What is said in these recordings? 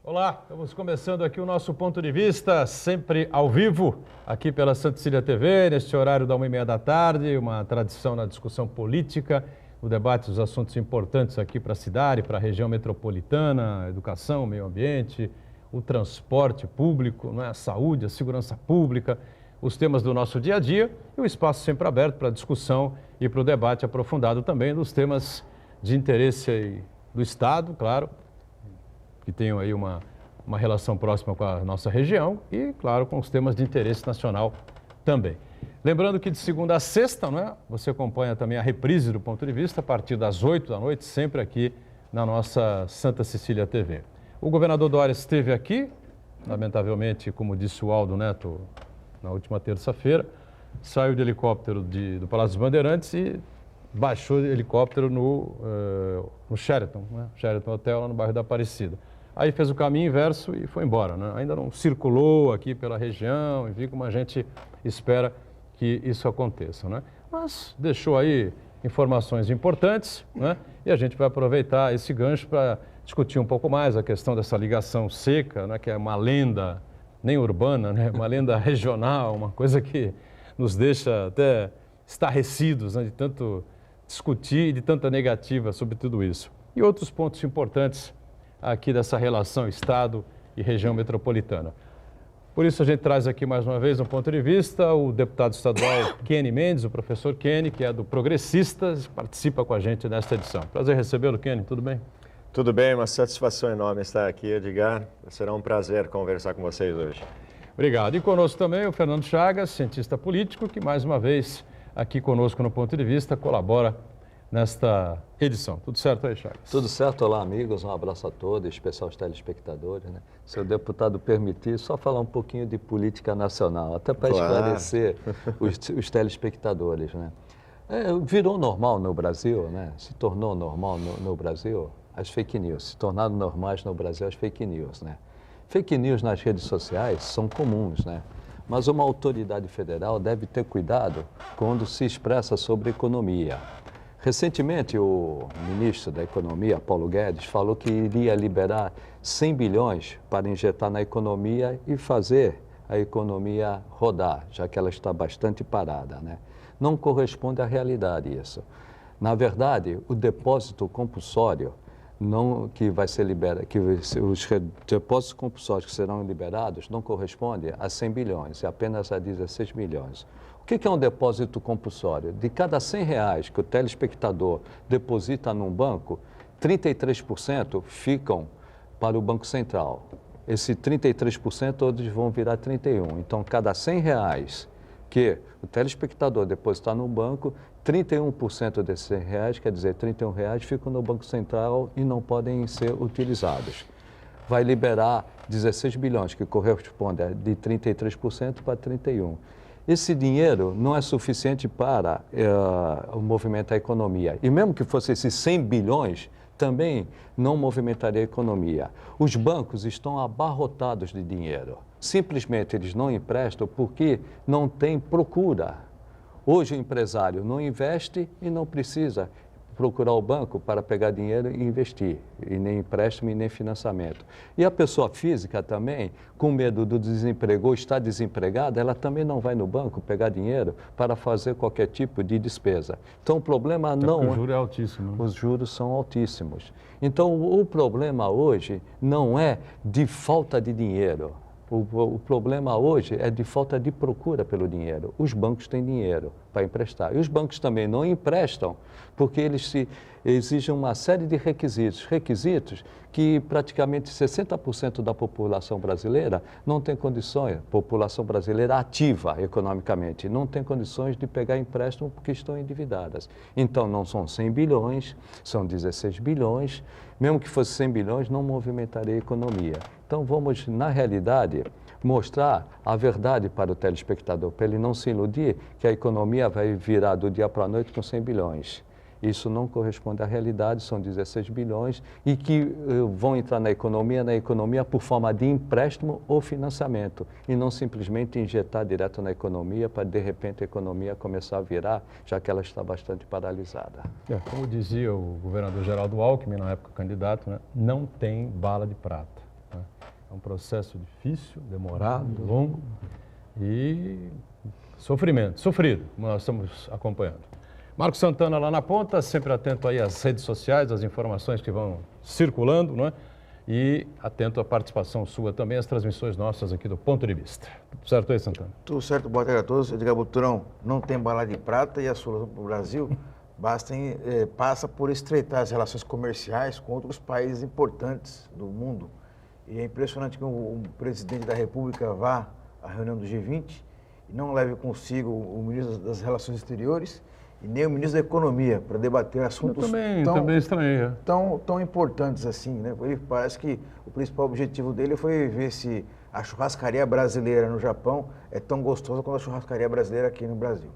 Olá, estamos começando aqui o nosso ponto de vista, sempre ao vivo, aqui pela Santa Cecília TV, neste horário da 1h30 da tarde, uma tradição na discussão política, o debate dos assuntos importantes aqui para a cidade, para a região metropolitana, a educação, meio ambiente, o transporte público, a saúde, a segurança pública, os temas do nosso dia a dia e o espaço sempre aberto para a discussão e para o debate aprofundado também dos temas de interesse do Estado, claro, que tenham aí uma relação próxima com a nossa região e, claro, com os temas de interesse nacional também. Lembrando que de segunda a sexta, você acompanha também a reprise do Ponto de Vista a partir das 8 da noite, sempre aqui na nossa Santa Cecília TV. O governador Dória esteve aqui, lamentavelmente, como disse o Aldo Neto na última terça-feira, saiu de helicóptero do Palácio dos Bandeirantes e baixou o helicóptero no Sheraton, Sheraton Hotel, lá no bairro da Aparecida. Aí fez o caminho inverso e foi embora, Ainda não circulou aqui pela região, enfim, como a gente espera que isso aconteça, Mas deixou aí informações importantes, E a gente vai aproveitar esse gancho para discutir um pouco mais a questão dessa ligação seca, que é uma lenda, nem urbana, Uma lenda regional, uma coisa que nos deixa até estarrecidos, de tanto discutir e de tanta negativa sobre tudo isso. E outros pontos importantes aqui dessa relação Estado e região metropolitana. Por isso a gente traz aqui mais uma vez um ponto de vista, o deputado estadual Kenny Mendes, o professor Kenny, que é do Progressistas, participa com a gente nesta edição. Prazer recebê-lo, Kenny, tudo bem? Tudo bem, uma satisfação enorme estar aqui, Edgar. Será um prazer conversar com vocês hoje. Obrigado. E conosco também o Fernando Chagas, cientista político, que mais uma vez aqui conosco no Ponto de Vista colabora nesta edição. Tudo certo aí, Chagas? Tudo certo. Olá, amigos. Um abraço a todos, especial aos telespectadores. Se o deputado permitir, só falar um pouquinho de política nacional, até para esclarecer os telespectadores. Virou normal no Brasil, se tornou normal no Brasil as fake news, se tornaram normais no Brasil as fake news. Fake news nas redes sociais são comuns, mas uma autoridade federal deve ter cuidado quando se expressa sobre economia. Recentemente, o ministro da Economia, Paulo Guedes, falou que iria liberar 100 bilhões para injetar na economia e fazer a economia rodar, já que ela está bastante parada. Não corresponde à realidade isso. Na verdade, o depósito compulsório, que vai ser liberado, os depósitos compulsórios que serão liberados não correspondem a 100 bilhões, é apenas a 16 bilhões. O que é um depósito compulsório? De cada R$100 que o telespectador deposita num banco, 33% ficam para o Banco Central. Esse 33% todos vão virar 31%. Então, cada R$100 que o telespectador depositar no banco, 31% desses R$100, quer dizer, R$31 ficam no Banco Central e não podem ser utilizados. Vai liberar 16 bilhões, que corresponde de 33% para 31%. Esse dinheiro não é suficiente para movimentar a economia. E mesmo que fosse esses 100 bilhões, também não movimentaria a economia. Os bancos estão abarrotados de dinheiro. Simplesmente eles não emprestam porque não tem procura. Hoje o empresário não investe e não precisa procurar o banco para pegar dinheiro e investir, e nem empréstimo e nem financiamento. E a pessoa física também, com medo do desemprego ou estar desempregada, ela também não vai no banco pegar dinheiro para fazer qualquer tipo de despesa. Então o problema não é... O juro é altíssimo. Os juros são altíssimos. Então o problema hoje não é de falta de dinheiro. O problema hoje é de falta de procura pelo dinheiro. Os bancos têm dinheiro para emprestar. E os bancos também não emprestam porque eles exigem uma série de requisitos que praticamente 60% da população brasileira não tem condições, população brasileira ativa economicamente, não tem condições de pegar empréstimo porque estão endividadas. Então não são 100 bilhões, são 16 bilhões, mesmo que fosse 100 bilhões não movimentaria a economia. Então vamos, na realidade, mostrar a verdade para o telespectador, para ele não se iludir que a economia vai virar do dia para a noite com 100 bilhões. Isso não corresponde à realidade, são 16 bilhões e que vão entrar na economia por forma de empréstimo ou financiamento e não simplesmente injetar direto na economia para, de repente, a economia começar a virar, já que ela está bastante paralisada. Como dizia o governador Geraldo Alckmin, na época candidato, não tem bala de prata. É um processo difícil, demorado, longo e sofrido, como nós estamos acompanhando. Marcos Santana lá na ponta, sempre atento aí às redes sociais, às informações que vão circulando, não é? E atento à participação sua também, às transmissões nossas aqui do Ponto de Vista. Tudo certo aí, Santana? Tudo certo, boa tarde a todos. Edgar Butrão, não tem bala de prata e a solução para o Brasil passa por estreitar as relações comerciais com outros países importantes do mundo. E é impressionante que o presidente da República vá à reunião do G20 e não leve consigo o ministro das Relações Exteriores e nem o ministro da Economia para debater assuntos também estranhei. tão importantes assim, né? Ele parece que o principal objetivo dele foi ver se a churrascaria brasileira no Japão é tão gostosa quanto a churrascaria brasileira aqui no Brasil.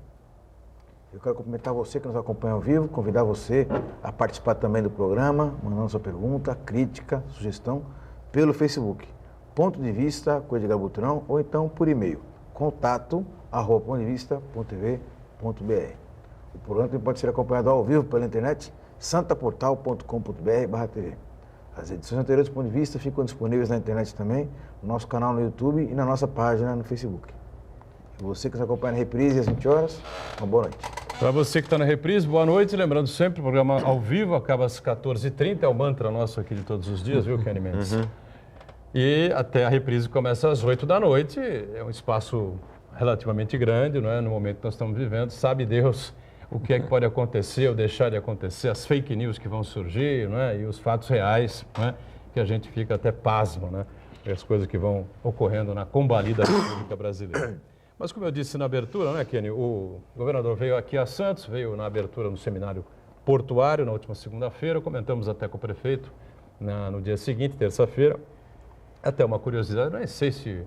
Eu quero cumprimentar você que nos acompanha ao vivo, convidar você a participar também do programa, mandando sua pergunta, crítica, sugestão, pelo Facebook. Ponto de Vista com Edgar Butrão, ou então por e-mail, contato@pontodevista.tv.br. O programa também pode ser acompanhado ao vivo pela internet, santaportal.com.br/tv. As edições anteriores do Ponto de Vista ficam disponíveis na internet também, no nosso canal no YouTube e na nossa página no Facebook. E você que nos acompanha na reprise às 20 horas, uma boa noite. Para você que está na reprise, boa noite. Lembrando sempre, o programa ao vivo acaba às 14h30, é o mantra nosso aqui de todos os dias, viu, Kenny Mendes? E até a reprise começa às 8 da noite, é um espaço relativamente grande, não é? No momento que nós estamos vivendo, sabe Deus o que é que pode acontecer ou deixar de acontecer, as fake news que vão surgir, não é? E os fatos reais, não é? Que a gente fica até pasmo, né? As coisas que vão ocorrendo na combalida República Brasileira. Mas como eu disse na abertura, né, Kenny, o governador veio aqui a Santos, veio na abertura no seminário portuário na última segunda-feira, comentamos até com o prefeito no dia seguinte, terça-feira. Até uma curiosidade, não sei se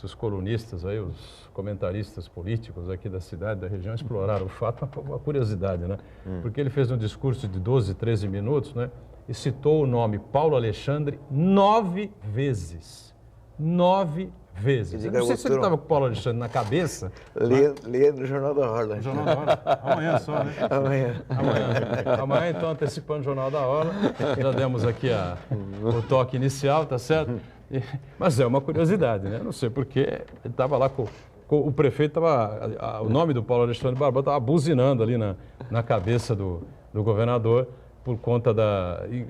os colunistas, aí, os comentaristas políticos aqui da cidade, da região, exploraram o fato, uma curiosidade, né? Porque ele fez um discurso de 12, 13 minutos, né? E citou o nome Paulo Alexandre 9 vezes. 9 vezes. Eu não sei se ele estava com o Paulo Alexandre na cabeça. Leia no Jornal da Hora. Jornal da Hora. Amanhã só, né? Amanhã, então, antecipando o Jornal da Hora. Já demos aqui o toque inicial, tá certo? Mas é uma curiosidade, né? Não sei porque ele estava lá o prefeito, o nome do Paulo Alexandre Barbosa estava buzinando ali na cabeça do governador por conta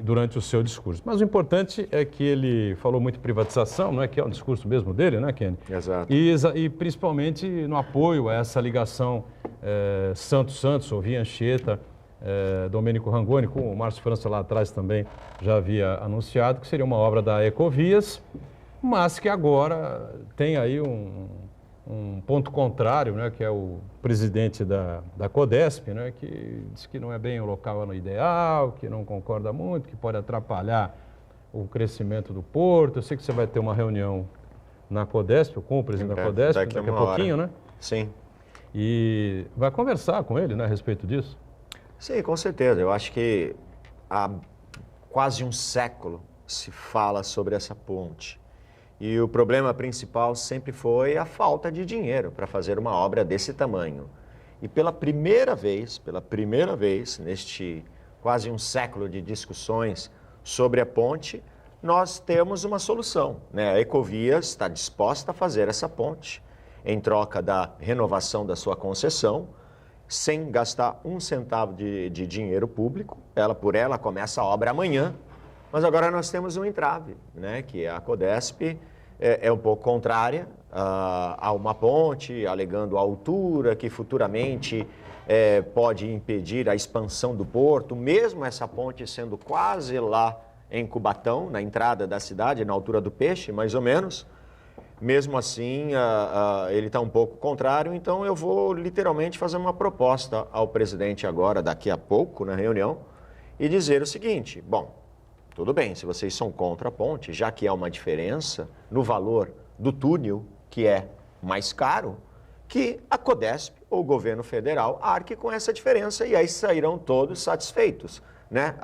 durante o seu discurso. Mas o importante é que ele falou muito de privatização, não é que é um discurso mesmo dele, né, Kenny? Exato. E principalmente no apoio a essa ligação Santos-Santos, ou via Anchieta, Domênico Rangoni, com o Márcio França lá atrás também já havia anunciado que seria uma obra da Ecovias, mas que agora tem aí um ponto contrário, né, que é o presidente da Codesp, né, que diz que não é bem o local ideal, que não concorda muito, que pode atrapalhar o crescimento do porto. Eu sei que você vai ter uma reunião na Codesp, com o presidente da Codesp, daqui a pouquinho, né? Sim. E vai conversar com ele, né, a respeito disso? Sim, com certeza. Eu acho que há quase um século se fala sobre essa ponte. E o problema principal sempre foi a falta de dinheiro para fazer uma obra desse tamanho. E pela primeira vez, neste quase um século de discussões sobre a ponte, nós temos uma solução, né? A Ecovias está disposta a fazer essa ponte em troca da renovação da sua concessão, sem gastar um centavo de dinheiro público. Por ela começa a obra amanhã, mas agora nós temos um entrave, né? Que a Codesp é um pouco contrária a uma ponte, alegando a altura, que futuramente pode impedir a expansão do porto, mesmo essa ponte sendo quase lá em Cubatão, na entrada da cidade, na altura do Peixe, mais ou menos. Mesmo assim, ele está um pouco contrário, então eu vou literalmente fazer uma proposta ao presidente agora, daqui a pouco, na reunião, e dizer o seguinte: bom, tudo bem, se vocês são contra a ponte, já que há uma diferença no valor do túnel, que é mais caro, que a Codesp ou o governo federal arque com essa diferença e aí sairão todos satisfeitos, né?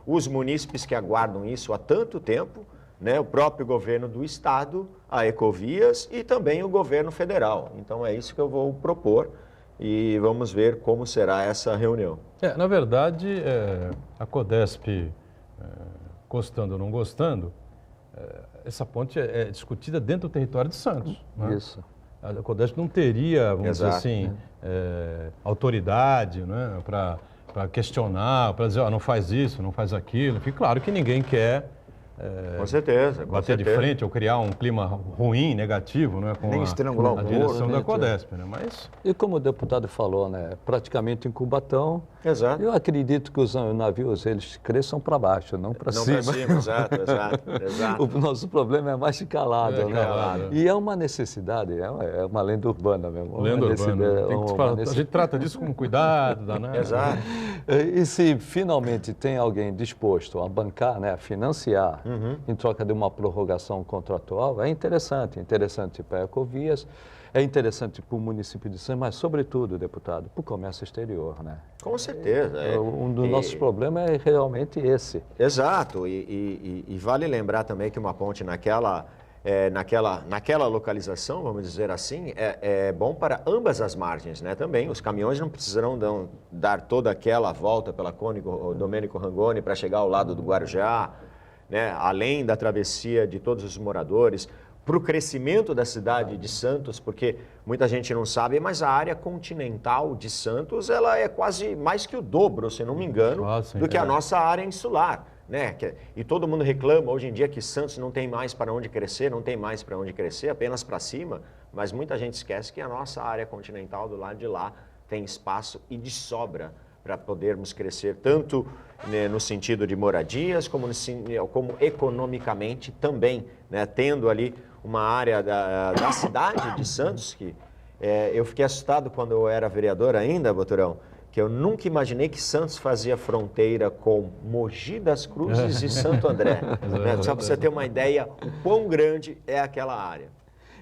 Os munícipes que aguardam isso há tanto tempo, né? O próprio governo do estado, a Ecovias e também o governo federal. Então é isso que eu vou propor e vamos ver como será essa reunião. Na verdade, a Codesp, gostando ou não gostando, essa ponte é discutida dentro do território de Santos. Né? Isso. A Codesp não teria, vamos dizer assim, autoridade, né, para questionar, para dizer, não faz isso, não faz aquilo. Enfim, claro que ninguém quer Com certeza. bater de frente ou criar um clima ruim, negativo, né, com Nem estrangular a o direção morro, da Codesp. Né? Mas E como o deputado falou, né, praticamente em Cubatão, Exato. eu acredito que os navios, eles cresçam para baixo, não para Não cima. para cima, exato. O nosso problema é mais escalado, né? calado. E é uma necessidade, é uma lenda urbana mesmo. uma lenda necessidade- urbana. Tem que se uma falar, a necessidade. gente trata disso com cuidado, danado. Exato. E se finalmente tem alguém disposto a bancar, né, a financiar, em troca de uma prorrogação contratual, é interessante para a Ecovias, é interessante para o município de Santos, mas sobretudo, deputado, para o comércio exterior, né? Com certeza. Um dos nossos problemas é realmente esse. Exato, e vale lembrar também que uma ponte naquela localização, vamos dizer assim, é bom para ambas as margens, né? Também os caminhões não precisarão dar toda aquela volta pela Cônigo Domênico Rangoni para chegar ao lado do Guarujá, né? Além da travessia de todos os moradores, para o crescimento da cidade de Santos, porque muita gente não sabe, mas a área continental de Santos ela é quase mais que o dobro, se não me engano, Sim, do que a nossa área insular. Né? E todo mundo reclama hoje em dia que Santos não tem mais para onde crescer, apenas para cima, mas muita gente esquece que a nossa área continental do lado de lá tem espaço e de sobra para podermos crescer, tanto né, no sentido de moradias, como economicamente também, né? Tendo ali uma área da cidade de Santos, que eu fiquei assustado quando eu era vereador ainda, Boturão, que eu nunca imaginei que Santos fazia fronteira com Mogi das Cruzes e Santo André. Né? Só para você ter uma ideia, o quão grande é aquela área.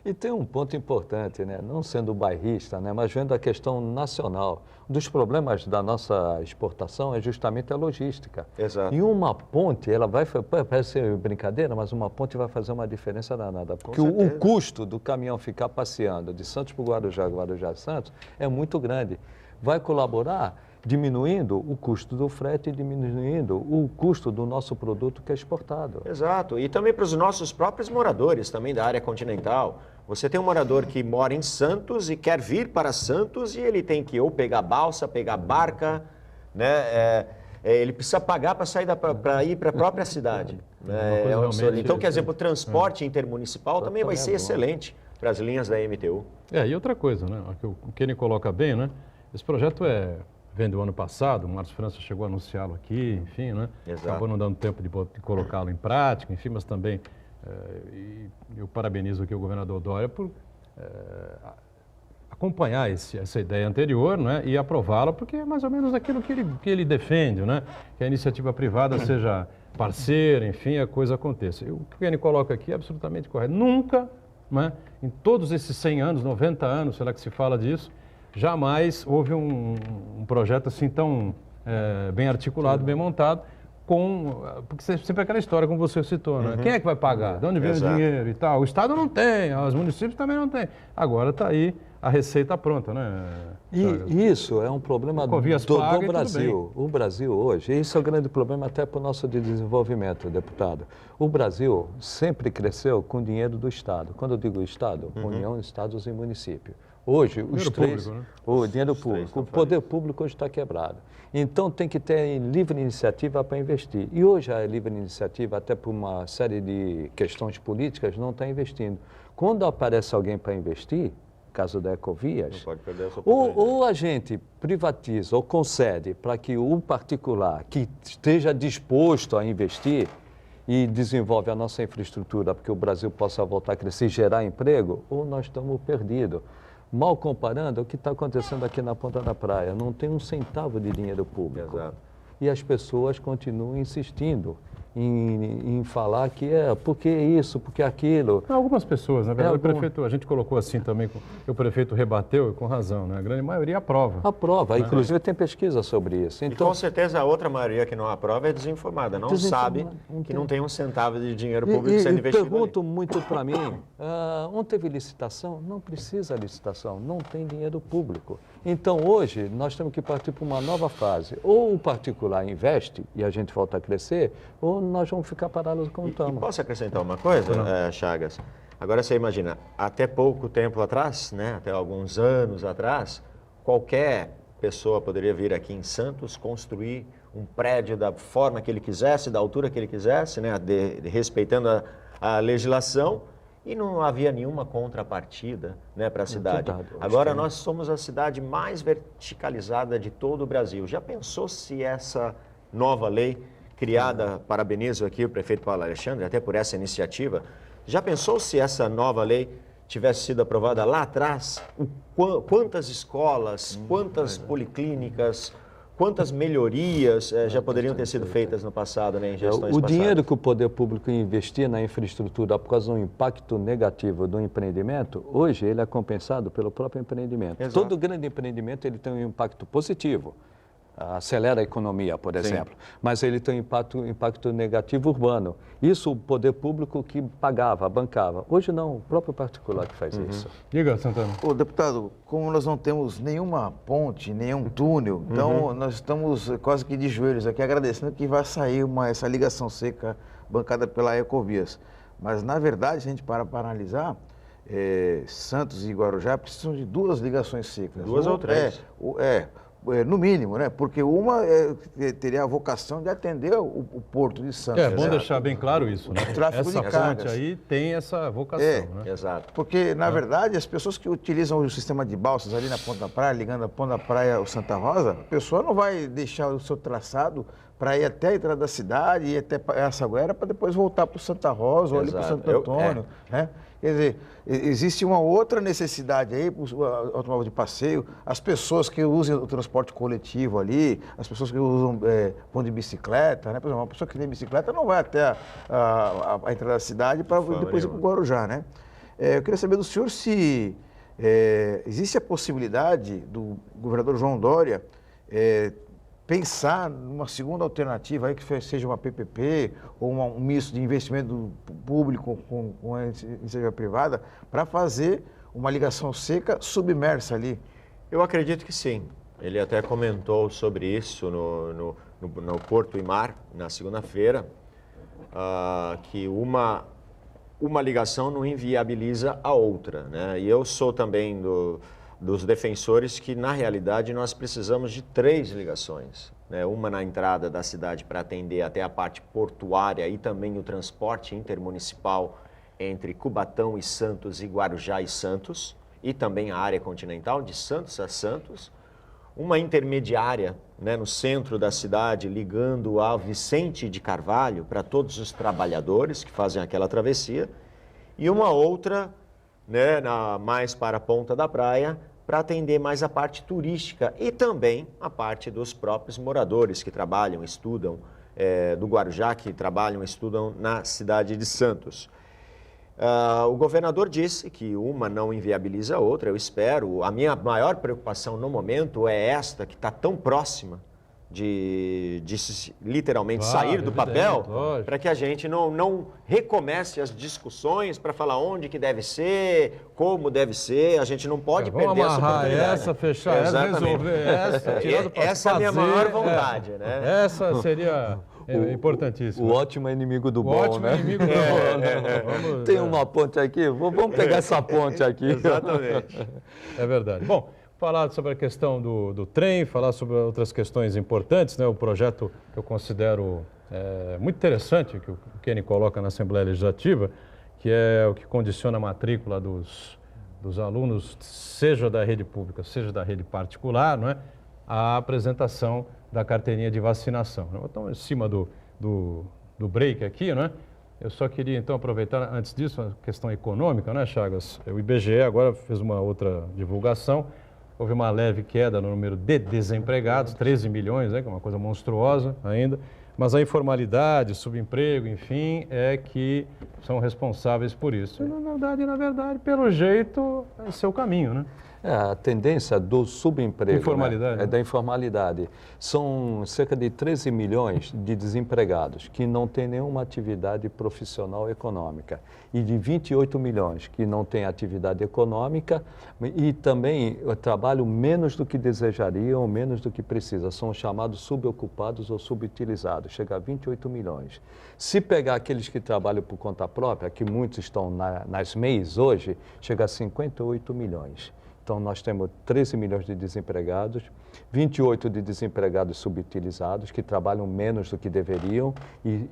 E tem um ponto importante, né? Não sendo bairrista, né? Mas vendo a questão nacional. Um dos problemas da nossa exportação é justamente a logística. Exato. E uma ponte, ela vai, parece ser brincadeira, mas uma ponte vai fazer uma diferença danada. Porque o certeza. custo do caminhão ficar passeando de Santos para o Guarujá, Guarujá Santos, é muito grande. Vai colaborar diminuindo o custo do frete e diminuindo o custo do nosso produto que é exportado. Exato. E também para os nossos próprios moradores, também da área continental. Você tem um morador que mora em Santos e quer vir para Santos e ele tem que ou pegar balsa, pegar barca, né? Ele precisa pagar para sair para ir para a própria cidade. Né? Então, quer dizer, para o transporte intermunicipal também vai ser excelente para as linhas da MTU. E outra coisa, né? O Kenny coloca bem, né? Esse projeto vem do ano passado, o Márcio França chegou a anunciá-lo aqui, enfim, né? Exato. Acabou não dando tempo de colocá-lo em prática, enfim, mas também eu parabenizo aqui o governador Dória por acompanhar essa ideia anterior, né? E aprová-la, porque é mais ou menos aquilo que ele defende, né? Que a iniciativa privada seja parceira, enfim, a coisa aconteça. O que ele coloca aqui é absolutamente correto. Nunca, né? Em todos esses 100 anos, 90 anos, será que se fala disso? Jamais houve um projeto assim tão bem articulado, bem montado, porque sempre aquela história, como você citou, né? Quem é que vai pagar? De onde vem o dinheiro e tal? O Estado não tem, os municípios também não têm. Agora está aí a receita pronta, né? E isso é um problema do Brasil. O Brasil hoje, isso é um grande problema até para o nosso desenvolvimento, deputado. O Brasil sempre cresceu com dinheiro do Estado. Quando eu digo Estado, União, Estados e município. Hoje, os três... Público, né? O dinheiro público. O poder público hoje está quebrado. Então, tem que ter livre iniciativa para investir. E hoje a livre iniciativa, até por uma série de questões políticas, não está investindo. Quando aparece alguém para investir, caso da Ecovias, Não pode perder essa oportunidade. ou a gente privatiza ou concede para que o particular que esteja disposto a investir e desenvolve a nossa infraestrutura para que o Brasil possa voltar a crescer e gerar emprego, ou nós estamos perdidos. Mal comparando, é o que está acontecendo aqui na Ponta da Praia. Não tem um centavo de dinheiro público. Exato. E as pessoas continuam insistindo em falar que porque isso, porque aquilo. Algumas pessoas, na verdade, o prefeito, a gente colocou assim também, que o prefeito rebateu, e com razão, né? A grande maioria aprova. Aprova, inclusive tem pesquisa sobre isso. Então, e com certeza a outra maioria que não aprova é desinformada, não sabe que não tem um centavo de dinheiro público sendo investido. Pergunto muito para mim, onde teve licitação? Não precisa licitação, não tem dinheiro público. Então hoje nós temos que partir para uma nova fase. Ou o particular investe e a gente volta a crescer, ou senão nós vamos ficar parados como E estamos. posso acrescentar uma coisa, Chagas? Agora você imagina, até pouco tempo atrás, né, até alguns anos atrás, qualquer pessoa poderia vir aqui em Santos construir um prédio da forma que ele quisesse, da altura que ele quisesse, né, respeitando a legislação, e não havia nenhuma contrapartida, né, para a cidade. Agora nós somos a cidade mais verticalizada de todo o Brasil. Já pensou se essa nova lei criada, parabenizo aqui o prefeito Paulo Alexandre, até por essa iniciativa, já pensou se essa nova lei tivesse sido aprovada lá atrás? Quantas escolas, quantas policlínicas, quantas melhorias já poderiam ter sido feitas no passado, né, em gestões O passadas? dinheiro que o poder público investir na infraestrutura por causa do impacto negativo do empreendimento, hoje ele é compensado pelo próprio empreendimento. Exato. Todo grande empreendimento ele tem um impacto positivo. Acelera a economia, por exemplo, mas ele tem um impacto negativo urbano. Isso o poder público que pagava, bancava. Hoje não, o próprio particular que faz isso. Diga, Santana. Ô, deputado, como nós não temos nenhuma ponte, nenhum túnel, então nós estamos quase que de joelhos aqui agradecendo que vai sair essa ligação seca bancada pela Ecovias. Mas, na verdade, se a gente para analisar, Santos e Guarujá precisam de 2 ligações secas. 2 ou 3. No mínimo, né? Porque uma teria a vocação de atender o Porto de Santos. É bom deixar bem claro isso, né? Tráfego Essa de ponte cargas. aí tem essa vocação, né? Exato. Porque, na verdade, as pessoas que utilizam o sistema de balsas ali na Ponta da Praia, ligando a Ponta da Praia ao Santa Rosa, a pessoa não vai deixar o seu traçado para ir até a entrada da cidade, ir até Açaguera, para depois voltar para o Santa Rosa ou ali para o Exato. Santo Antônio, né? Quer dizer, existe uma outra necessidade aí para o automóvel de passeio, as pessoas que usam o transporte coletivo ali, as pessoas que usam ponto de bicicleta, né? Por exemplo, uma pessoa que tem bicicleta não vai até a entrada da cidade para depois ir para o Guarujá, né? Eu queria saber do senhor se existe a possibilidade do governador João Dória pensar numa segunda alternativa aí que seja uma PPP ou um misto de investimento público com a iniciativa privada para fazer uma ligação seca submersa ali. Eu acredito que sim. Ele até comentou sobre isso no Porto e Mar, na segunda-feira, que uma ligação não inviabiliza a outra, né? E eu sou também dos defensores que, na realidade, nós precisamos de 3 ligações, né? Uma na entrada da cidade para atender até a parte portuária e também o transporte intermunicipal entre Cubatão e Santos e Guarujá e Santos, e também a área continental de Santos a Santos. Uma intermediária, né, no centro da cidade, ligando a Vicente de Carvalho para todos os trabalhadores que fazem aquela travessia, e uma outra, né, mais para a Ponta da Praia, para atender mais a parte turística e também a parte dos próprios moradores que trabalham, estudam do Guarujá, que trabalham, estudam na cidade de Santos. O governador disse que uma não inviabiliza a outra, eu espero. A minha maior preocupação no momento é esta, que está tão próxima de literalmente sair do papel, para que a gente não recomece as discussões para falar onde que deve ser, como deve ser. A gente não pode perder essa oportunidade. Essa, fechar essa, resolver essa, tirar do essa é a minha maior vontade, né? Essa seria importantíssima. O ótimo é inimigo do O bom, ótimo né? é inimigo do bom, né? Vamos, Tem uma ponte aqui, vamos pegar essa ponte aqui. Exatamente. É verdade. Bom, falar sobre a questão do trem, falar sobre outras questões importantes, né? O projeto que eu considero muito interessante, que o Kenny coloca na Assembleia Legislativa, que é o que condiciona a matrícula dos alunos, seja da rede pública, seja da rede particular, não é? A apresentação da carteirinha de vacinação. Então, em cima do break aqui, não é? Eu só queria, então, aproveitar, antes disso, a questão econômica, né, Chagas? O IBGE agora fez uma outra divulgação. Houve uma leve queda no número de desempregados, 13 milhões, né, que é uma coisa monstruosa ainda, mas a informalidade, subemprego, enfim, é que são responsáveis por isso. E, na verdade, pelo jeito, esse é o caminho, né? A tendência do subemprego, Informalidade, né? É da informalidade. São cerca de 13 milhões de desempregados que não têm nenhuma atividade profissional econômica e de 28 milhões que não têm atividade econômica e também trabalham menos do que desejariam, menos do que precisam. São chamados subocupados ou subutilizados, chega a 28 milhões. Se pegar aqueles que trabalham por conta própria, que muitos estão nas MEIs hoje, chega a 58 milhões. Então, nós temos 13 milhões de desempregados, 28 de desempregados subutilizados, que trabalham menos do que deveriam,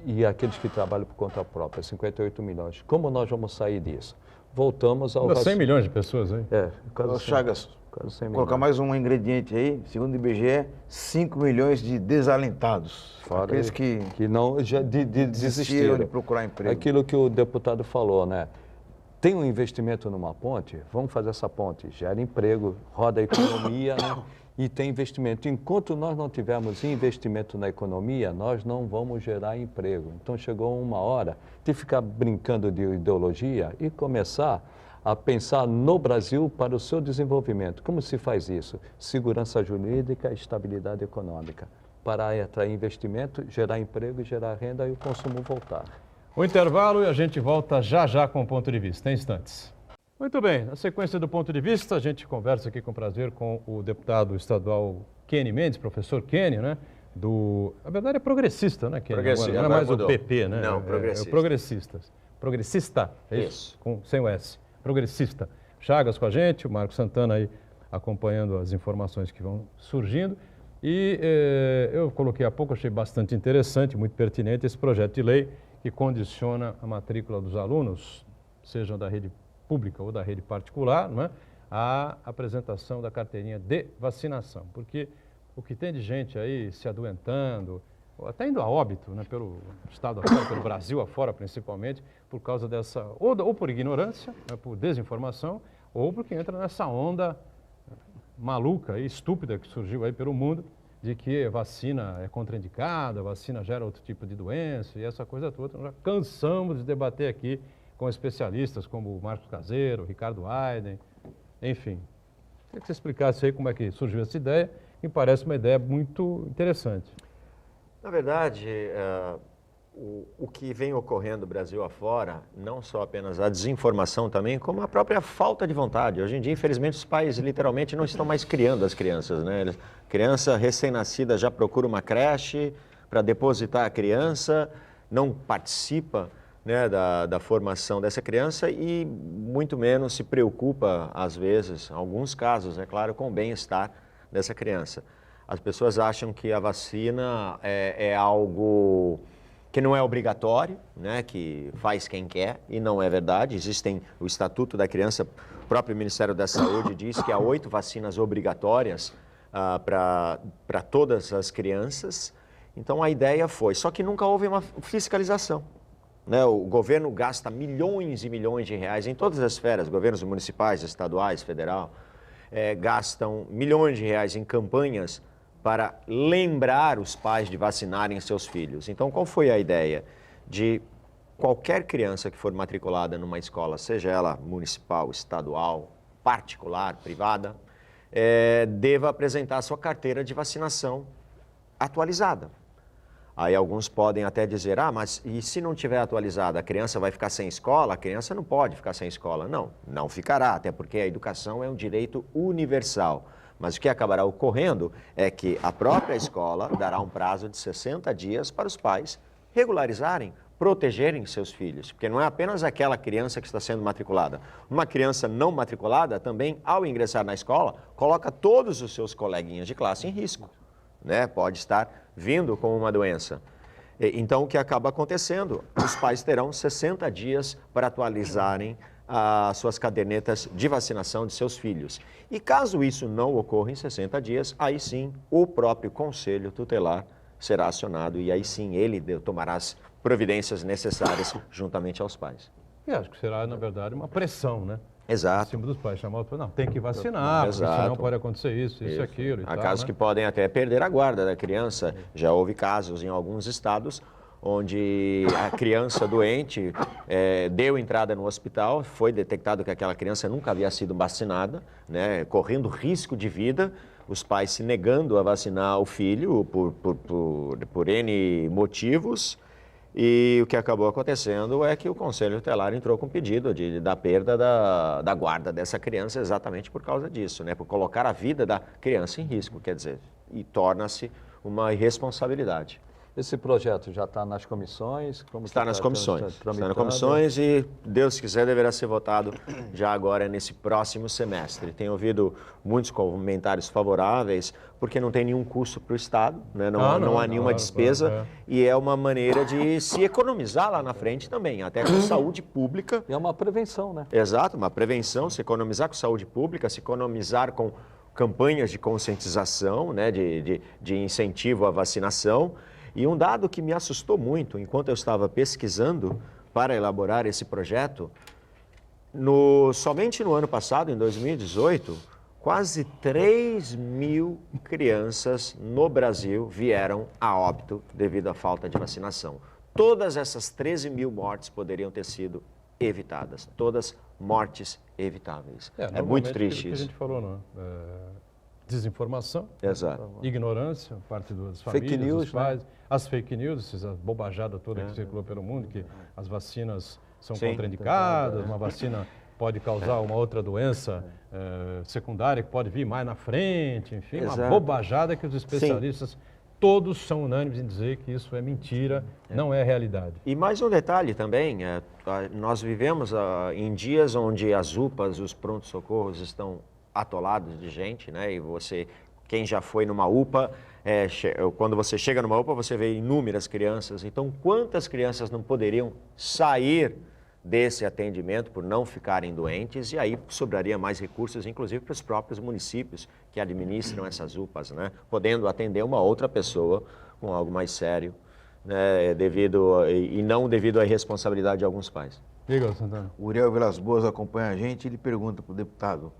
e aqueles que trabalham por conta própria, 58 milhões. Como nós vamos sair disso? Voltamos ao... 100 milhões de pessoas, hein? Quase 100, Chagas, quase 100 colocar milhões. mais um ingrediente aí, segundo o IBGE, 5 milhões de desalentados. Fora Aqueles que não já desistiram desistiram de procurar emprego. Aquilo que o deputado falou, né? Tem um investimento numa ponte, vamos fazer essa ponte, gera emprego, roda a economia, né? E tem investimento. Enquanto nós não tivermos investimento na economia, nós não vamos gerar emprego. Então chegou uma hora de ficar brincando de ideologia e começar a pensar no Brasil para o seu desenvolvimento. Como se faz isso? Segurança jurídica e estabilidade econômica. Para atrair investimento, gerar emprego, gerar renda e o consumo voltar. O intervalo e a gente volta já já com o Ponto de Vista, em instantes. Muito bem, na sequência do Ponto de Vista, a gente conversa aqui com prazer com o deputado estadual Kenny Mendes, professor Kenny, né? Na verdade é progressista, né, Kenny? Progressista, Não é agora mais mudou. o PP, né? Não, É progressista. progressistas. Progressista, é isso? Isso. Sem o S. Progressista. Chagas com a gente, o Marco Santana aí acompanhando as informações que vão surgindo. E eu coloquei há pouco, achei bastante interessante, muito pertinente esse projeto de lei que condiciona a matrícula dos alunos, sejam da rede pública ou da rede particular, não é? A apresentação da carteirinha de vacinação. Porque o que tem de gente aí se adoentando, ou até indo a óbito, né, pelo estado afora, pelo Brasil afora principalmente, por causa dessa, ou por ignorância, né, por desinformação, ou porque entra nessa onda maluca e estúpida que surgiu aí pelo mundo, de que a vacina é contraindicada, a vacina gera outro tipo de doença e essa coisa toda. Nós já cansamos de debater aqui com especialistas como o Marcos Caseiro, o Ricardo Aiden, enfim. Queria que você explicasse aí como é que surgiu essa ideia, me parece uma ideia muito interessante. Na verdade, o que vem ocorrendo no Brasil afora, não só apenas a desinformação também, como a própria falta de vontade. Hoje em dia, infelizmente, os pais literalmente não estão mais criando as crianças, né? Criança recém-nascida já procura uma creche para depositar a criança, não participa, né, da formação dessa criança e muito menos se preocupa, às vezes, em alguns casos, é claro, com o bem-estar dessa criança. As pessoas acham que a vacina é algo que não é obrigatório, né, que faz quem quer, e não é verdade. Existem o Estatuto da Criança, o próprio Ministério da Saúde diz que há 8 vacinas obrigatórias para todas as crianças. Então a ideia foi, só que nunca houve uma fiscalização, né? O governo gasta milhões e milhões de reais em todas as esferas, governos municipais, estaduais, federal, gastam milhões de reais em campanhas para lembrar os pais de vacinarem seus filhos. Então, qual foi a ideia? De qualquer criança que for matriculada numa escola, seja ela municipal, estadual, particular, privada, deva apresentar sua carteira de vacinação atualizada. Aí alguns podem até dizer, mas e se não tiver atualizada, a criança vai ficar sem escola? A criança não pode ficar sem escola. Não, não ficará, até porque a educação é um direito universal. Mas o que acabará ocorrendo é que a própria escola dará um prazo de 60 dias para os pais regularizarem, protegerem seus filhos. Porque não é apenas aquela criança que está sendo matriculada. Uma criança não matriculada também, ao ingressar na escola, coloca todos os seus coleguinhas de classe em risco, né? Pode estar vindo com uma doença. Então, o que acaba acontecendo? Os pais terão 60 dias para atualizarem as suas cadernetas de vacinação de seus filhos. E caso isso não ocorra em 60 dias, aí sim o próprio Conselho Tutelar será acionado e aí sim ele tomará as providências necessárias juntamente aos pais. E acho que será, na verdade, uma pressão, né? Exato. Em cima dos pais, chamar não, tem que vacinar, porque senão pode acontecer isso e aquilo. Há casos que podem até perder a guarda da criança. Já houve casos em alguns estados onde a criança doente deu entrada no hospital, foi detectado que aquela criança nunca havia sido vacinada, né, correndo risco de vida, os pais se negando a vacinar o filho por N motivos, e o que acabou acontecendo é que o Conselho Tutelar entrou com pedido da perda da guarda dessa criança exatamente por causa disso, né, por colocar a vida da criança em risco, quer dizer, e torna-se uma irresponsabilidade. Esse projeto já está nas comissões? Está nas comissões. Está nas comissões e, Deus quiser, deverá ser votado já agora nesse próximo semestre. Tenho ouvido muitos comentários favoráveis, porque não tem nenhum custo para o Estado, né? Não há nenhuma despesa e é uma maneira de se economizar lá na frente também, até com saúde pública. E é uma prevenção, né? Exato, uma prevenção, se economizar com saúde pública, se economizar com campanhas de conscientização, né? de incentivo à vacinação. E um dado que me assustou muito enquanto eu estava pesquisando para elaborar esse projeto, somente no ano passado, em 2018, quase 3 mil crianças no Brasil vieram a óbito devido à falta de vacinação. Todas essas 13 mil mortes poderiam ter sido evitadas, todas mortes evitáveis. É muito triste isso. A gente falou, não? Desinformação, exato, ignorância, parte das famílias, fake news, dos pais, né? As fake news, essa bobajada toda que circulou pelo mundo, que as vacinas são Sim. contraindicadas, uma vacina pode causar uma outra doença secundária que pode vir mais na frente, enfim, exato, uma bobajada que os especialistas todos são unânimes em dizer que isso é mentira, não é realidade. E mais um detalhe também, nós vivemos em dias onde as UPAs, os prontos-socorros estão atolados de gente, né? E quem já foi numa UPA, quando você chega numa UPA, você vê inúmeras crianças. Então, quantas crianças não poderiam sair desse atendimento por não ficarem doentes? E aí sobraria mais recursos, inclusive para os próprios municípios que administram essas UPAs, né? Podendo atender uma outra pessoa com algo mais sério, né? E não devido à irresponsabilidade de alguns pais. Diga, Santana. O Uriel Vilas Boas acompanha a gente e ele pergunta para o deputado: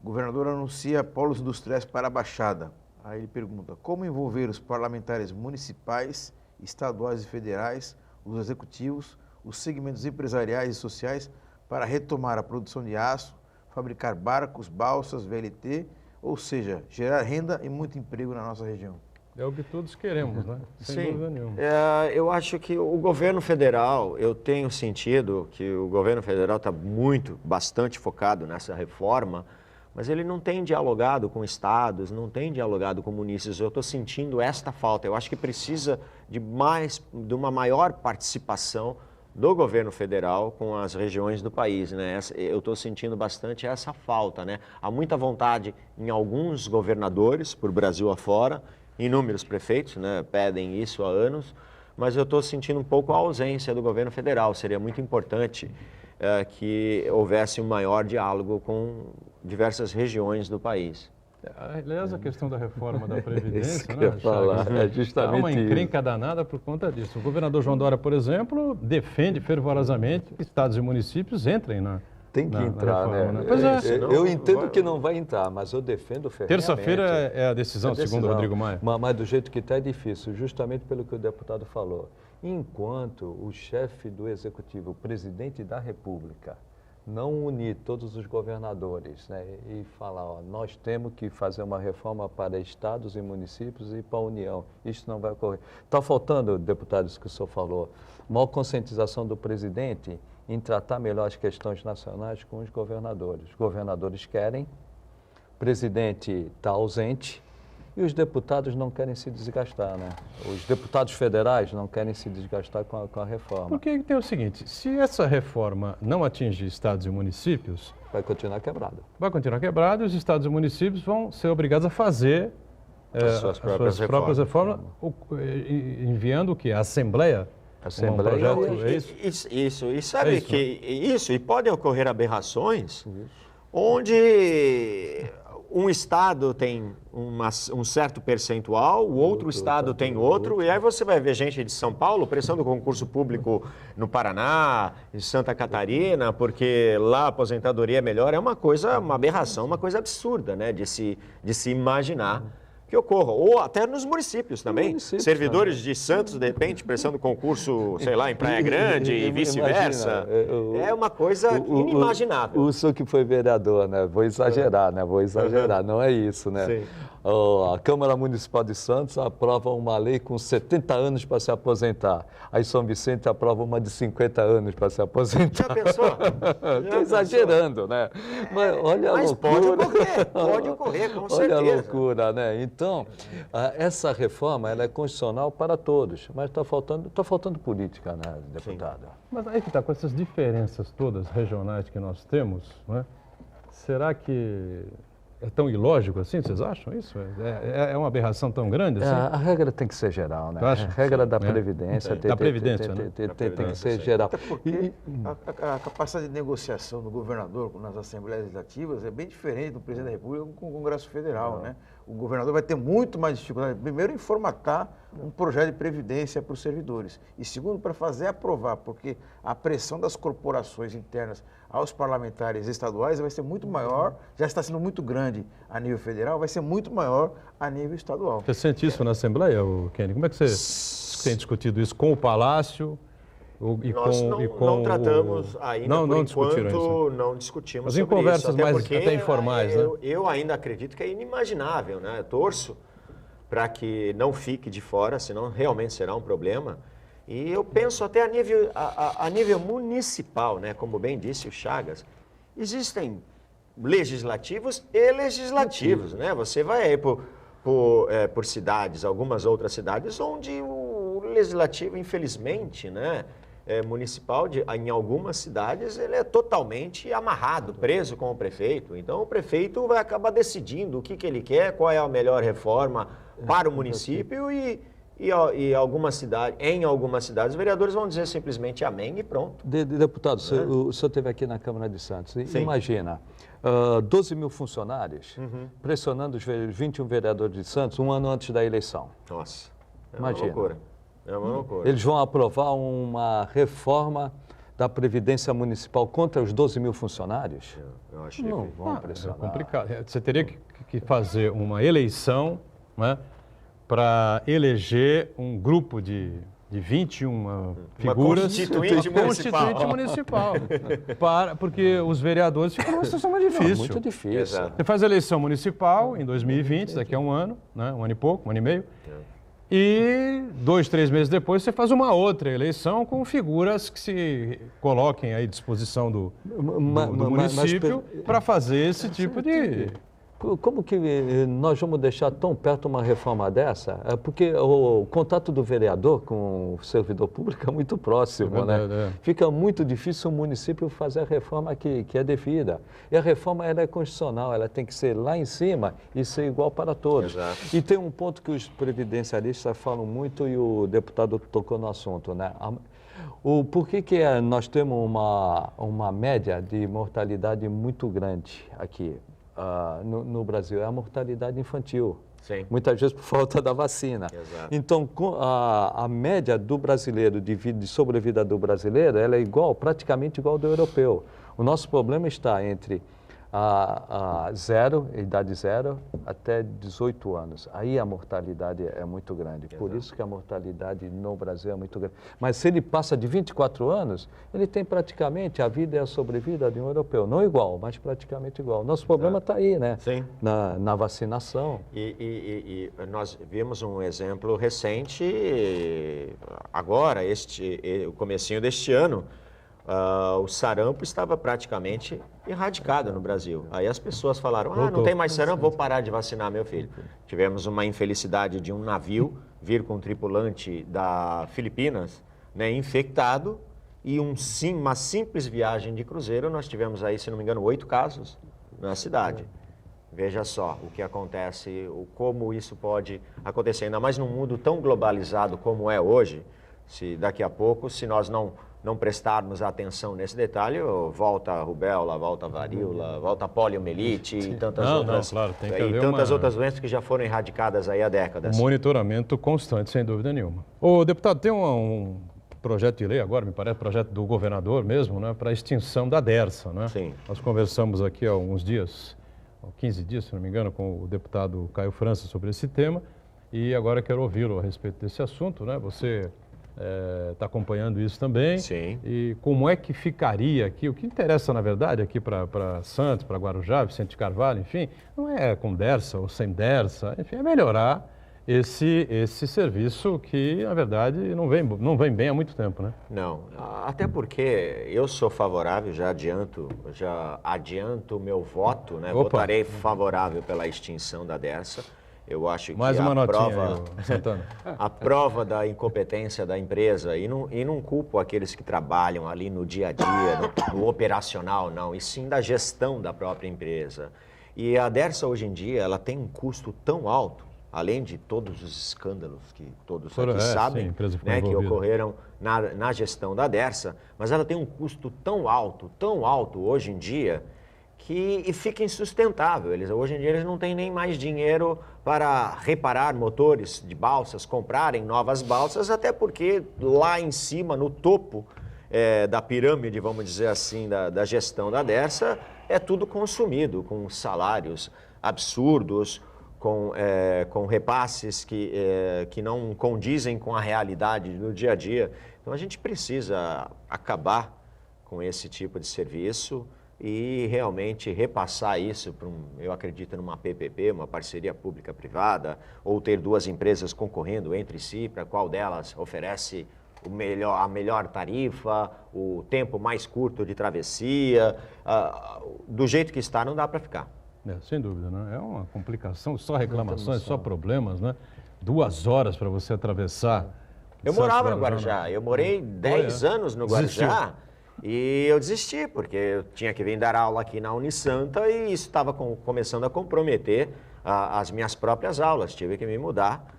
o governador anuncia polos industriais para a Baixada. Aí ele pergunta: como envolver os parlamentares municipais, estaduais e federais, os executivos, os segmentos empresariais e sociais para retomar a produção de aço, fabricar barcos, balsas, VLT, ou seja, gerar renda e muito emprego na nossa região? É o que todos queremos, né? Sem dúvida nenhuma. Eu acho que o governo federal, eu tenho sentido que o governo federal está bastante focado nessa reforma, mas ele não tem dialogado com estados, não tem dialogado com munícipes. Eu estou sentindo esta falta. Eu acho que precisa de uma maior participação do governo federal com as regiões do país, né? Eu estou sentindo bastante essa falta, né? Há muita vontade em alguns governadores, por Brasil afora, inúmeros prefeitos, né? Pedem isso há anos, mas eu estou sentindo um pouco a ausência do governo federal. Seria muito importante que houvesse um maior diálogo com diversas regiões do país. Aliás, a questão da reforma da Previdência, Isso que eu ia falar, é justamente há uma encrenca danada por conta disso. O governador João Dória, por exemplo, defende fervorosamente que estados e municípios entrem na Tem que entrar, reforma, né? Pois é. Eu entendo que não vai entrar, mas eu defendo ferrenhamente. Terça-feira é a decisão, segundo o Rodrigo Maia. Mas do jeito que está é difícil, justamente pelo que o deputado falou. Enquanto o chefe do Executivo, o presidente da República, não unir todos os governadores, né, e falar, ó, nós temos que fazer uma reforma para estados e municípios e para a União. Isso não vai ocorrer. Está faltando, deputados, que o senhor falou, maior conscientização do presidente em tratar melhor as questões nacionais com os governadores. Os governadores querem, o presidente está ausente e os deputados não querem se desgastar, né? Os deputados federais não querem se desgastar com a reforma. Porque tem o seguinte, se essa reforma não atingir estados e municípios... Vai continuar quebrada. Vai continuar quebrada e os estados e municípios vão ser obrigados a fazer as suas próprias reformas, enviando o quê? A Assembleia? Assembleia. Um projeto, Isso. E sabe isso, que isso, e podem ocorrer aberrações onde um estado tem um certo percentual, o outro estado tem outro, e aí você vai ver gente de São Paulo prestando concurso público no Paraná, em Santa Catarina, porque lá a aposentadoria é melhor. É uma aberração, uma coisa absurda, né, de se imaginar que ocorra. Ou até nos municípios também. Servidores de Santos, de repente, prestando concurso, sei lá, em Praia Grande e vice-versa. É uma coisa inimaginável. O senhor que foi vereador, né? Vou exagerar, né? Vou exagerar, não é isso, né? Sim. A Câmara Municipal de Santos aprova uma lei com 70 anos para se aposentar. Aí São Vicente aprova uma de 50 anos para se aposentar. Já pensou? Estou exagerando, né? Mas olha a loucura. Pode ocorrer, com certeza. Olha a loucura, né? Então, essa reforma ela é constitucional para todos, mas está faltando política, né, deputado? Sim. Mas aí que está, com essas diferenças todas regionais que nós temos, né? Será que é tão ilógico assim, vocês acham isso? É uma aberração tão grande assim? A regra tem que ser geral, né? A regra da Previdência da Previdência, né? Tem que ser geral. Até porque a capacidade de negociação do governador nas Assembleias Legislativas é bem diferente do presidente da República com o Congresso Federal, né? O governador vai ter muito mais dificuldade, primeiro, em formatar um projeto de previdência para os servidores. E segundo, para fazer aprovar, porque a pressão das corporações internas aos parlamentares estaduais vai ser muito maior, já está sendo muito grande a nível federal, vai ser muito maior a nível estadual. Você sente isso na Assembleia, Kenny? Como é que você tem discutido isso com o Palácio? Nós não tratamos ainda, por enquanto, não discutimos sobre isso. Mas em conversas mais até informais, né? Eu ainda acredito que é inimaginável, né? Eu torço para que não fique de fora, senão realmente será um problema. E eu penso até a nível municipal, né? Como bem disse o Chagas, existem legislativos e legislativos, né? Você vai aí por cidades, algumas outras cidades, onde o legislativo, infelizmente, né? Municipal, em algumas cidades, ele é totalmente amarrado, preso com o prefeito. Então, o prefeito vai acabar decidindo o que ele quer, qual é a melhor reforma para o município em algumas cidades, os vereadores vão dizer simplesmente amém e pronto. Deputado, o senhor esteve aqui na Câmara de Santos. Sim. Imagina, 12 mil funcionários pressionando os 21 vereadores de Santos um ano antes da eleição. Nossa, imagina. Uma loucura. É uma loucura. Eles vão aprovar uma reforma da Previdência Municipal contra os 12 mil funcionários? Eu acho não vão pressionar. É complicado. Você teria que fazer uma eleição, né, para eleger um grupo de 21 figuras. Constituinte municipal. Porque os vereadores ficam numa situação mais difícil. Muito difícil. Exato. Você faz a eleição municipal em 2020, daqui a um ano, né, um ano e pouco, um ano e meio. E 2, 3 meses depois você faz uma outra eleição com figuras que se coloquem à disposição do município para fazer esse tipo de... Como que nós vamos deixar tão perto uma reforma dessa? Porque o contato do vereador com o servidor público é muito próximo, né? Fica muito difícil o município fazer a reforma que é devida. E a reforma ela é constitucional, ela tem que ser lá em cima e ser igual para todos. Exato. E tem um ponto que os previdencialistas falam muito e o deputado tocou no assunto, né? Por que nós temos uma média de mortalidade muito grande aqui? No Brasil, é a mortalidade infantil. Sim. Muitas vezes por falta da vacina. Exato. Então, a média do brasileiro, de sobrevida do brasileiro, ela é praticamente igual ao do europeu. O nosso problema está entre idade zero, até 18 anos. Aí a mortalidade é muito grande. Exato. Por isso que a mortalidade no Brasil é muito grande. Mas se ele passa de 24 anos, ele tem praticamente a vida e a sobrevida de um europeu. Não igual, mas praticamente igual. Nosso problema está aí, né? Sim. Na vacinação. E nós vimos um exemplo recente, agora, o comecinho deste ano. O sarampo estava praticamente erradicado no Brasil. Aí as pessoas falaram, não tem mais sarampo, vou parar de vacinar meu filho. Tivemos uma infelicidade de um navio vir com um tripulante da Filipinas, né, infectado, e uma simples viagem de cruzeiro, nós tivemos aí, se não me engano, 8 casos na cidade. Veja só o que acontece, como isso pode acontecer, ainda mais num mundo tão globalizado como é hoje. Se daqui a pouco, se nós não prestarmos atenção nesse detalhe, volta a rubéola, volta a varíola, volta a poliomielite e tantas outras doenças que já foram erradicadas aí há décadas. Um monitoramento constante, sem dúvida nenhuma. Ô, deputado, tem um projeto de lei agora, me parece, projeto do governador mesmo, né, para a extinção da DERSA, né? Sim. Nós conversamos aqui há alguns dias, 15 dias, se não me engano, com o deputado Caio França sobre esse tema, e agora quero ouvi-lo a respeito desse assunto, né? Você está acompanhando isso também. Sim. E como é que ficaria aqui? O que interessa, na verdade, aqui para Santos, para Guarujá, Vicente de Carvalho, enfim, não é com Dersa ou sem Dersa, enfim, é melhorar esse serviço que, na verdade, não vem bem há muito tempo, né? Não, até porque eu sou favorável, já adianto o meu voto, né? Opa. Votarei favorável pela extinção da Dersa. Eu acho que Mais uma notinha prova, aí, Santana. a prova da incompetência da empresa, e não culpo aqueles que trabalham ali no dia a dia, no operacional, não, e sim da gestão da própria empresa. E a Dersa, hoje em dia, ela tem um custo tão alto, além de todos os escândalos que todos aqui sabem, sim, né, que ocorreram na gestão da Dersa, mas ela tem um custo tão alto hoje em dia, que fica insustentável. Hoje em dia eles não têm nem mais dinheiro para reparar motores de balsas, comprarem novas balsas, até porque lá em cima, no topo da pirâmide, vamos dizer assim, da gestão da Dersa, é tudo consumido, com salários absurdos, com repasses que não condizem com a realidade do dia a dia. Então a gente precisa acabar com esse tipo de serviço e realmente repassar isso para eu acredito numa PPP, uma parceria pública-privada, ou ter duas empresas concorrendo entre si, para qual delas oferece a melhor tarifa, o tempo mais curto de travessia. Do jeito que está, não dá para ficar. Sem dúvida, né? É uma complicação, só reclamações, só problemas, né? 2 horas para você atravessar. Eu morava no Guarujá, eu morei 10 anos no Guarujá. E eu desisti, porque eu tinha que vir dar aula aqui na Unisanta e isso estava começando a comprometer as minhas próprias aulas. Tive que me mudar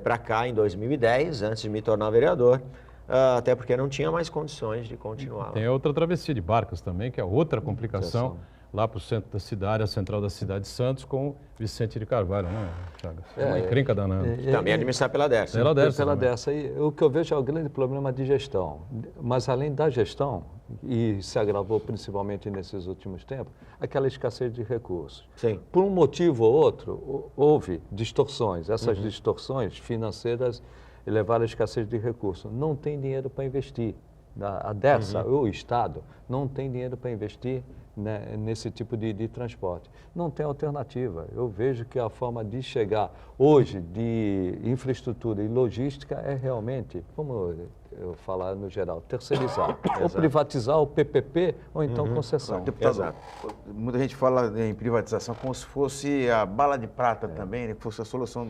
para cá em 2010, antes de me tornar vereador, até porque não tinha mais condições de continuar. Tem outra travessia de barcas também, que é outra complicação, lá para o centro da cidade, a central da cidade de Santos, com Vicente de Carvalho, né, Chagas? É uma encrenca danada. Também administrar pela Dersa. Pela Dersa. E o que eu vejo é o grande problema de gestão. Mas além da gestão, e se agravou principalmente nesses últimos tempos, aquela escassez de recursos. Sim. Por um motivo ou outro, houve distorções. Essas distorções financeiras levaram à escassez de recursos. Não tem dinheiro para investir. A Dersa, o Estado, não tem dinheiro para investir, né, nesse tipo de transporte. Não tem alternativa. Eu vejo que a forma de chegar hoje de infraestrutura e logística é realmente, como eu falar no geral, terceirizar. Ou privatizar o PPP ou então concessão. Deputado, muita gente fala em privatização como se fosse a bala de prata também, né, que fosse a solução,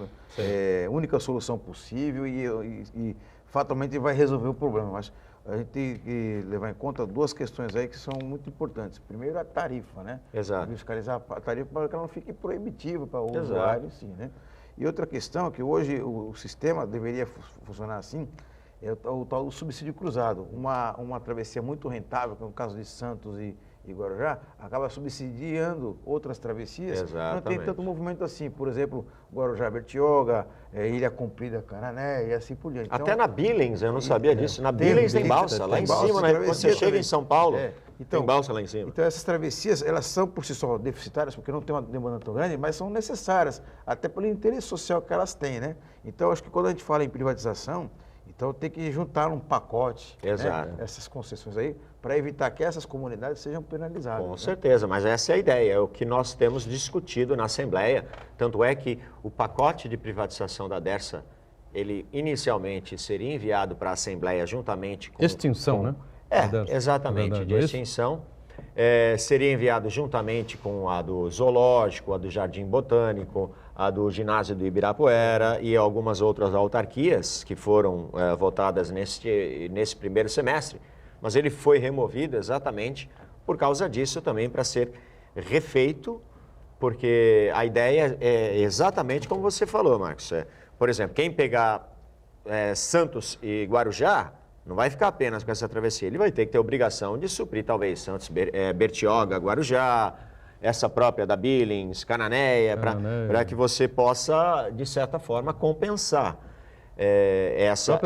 única solução possível e fatalmente vai resolver o problema. Mas a gente tem que levar em conta 2 questões aí que são muito importantes. Primeiro, a tarifa, né? Exato. Fiscalizar a tarifa para que ela não fique proibitiva para o usuário, sim, né? E outra questão é que hoje o sistema deveria funcionar assim, é o tal do subsídio cruzado. Uma travessia muito rentável, como é o caso de Santos e Guarujá, acaba subsidiando outras travessias. Exatamente. Não tem tanto movimento assim. Por exemplo, Guarujá, Bertioga, Ilha Comprida, Canané e assim por diante. Então, até na Billings, eu não sabia disso. Na Billings tem balsa, lá em cima, né? Quando você chega em São Paulo, tem balsa lá em cima. Então essas travessias, elas são por si só deficitárias, porque não tem uma demanda tão grande, mas são necessárias, até pelo interesse social que elas têm, né? Então acho que quando a gente fala em privatização, então tem que juntar um pacote, né, essas concessões aí, para evitar que essas comunidades sejam penalizadas. Com certeza, mas essa é a ideia, é o que nós temos discutido na Assembleia. Tanto é que o pacote de privatização da Dersa, ele inicialmente seria enviado para a Assembleia juntamente com... Extinção, né? Exatamente, de extinção. Seria enviado juntamente com a do Zoológico, a do Jardim Botânico, a do Ginásio do Ibirapuera e algumas outras autarquias que foram votadas nesse primeiro semestre. Mas ele foi removido exatamente por causa disso também, para ser refeito, porque a ideia é exatamente como você falou, Marcos. Por exemplo, quem pegar Santos e Guarujá não vai ficar apenas com essa travessia, ele vai ter que ter obrigação de suprir talvez Santos, Bertioga, Guarujá, essa própria da Billings, Cananéia, para que você possa, de certa forma, compensar. essa...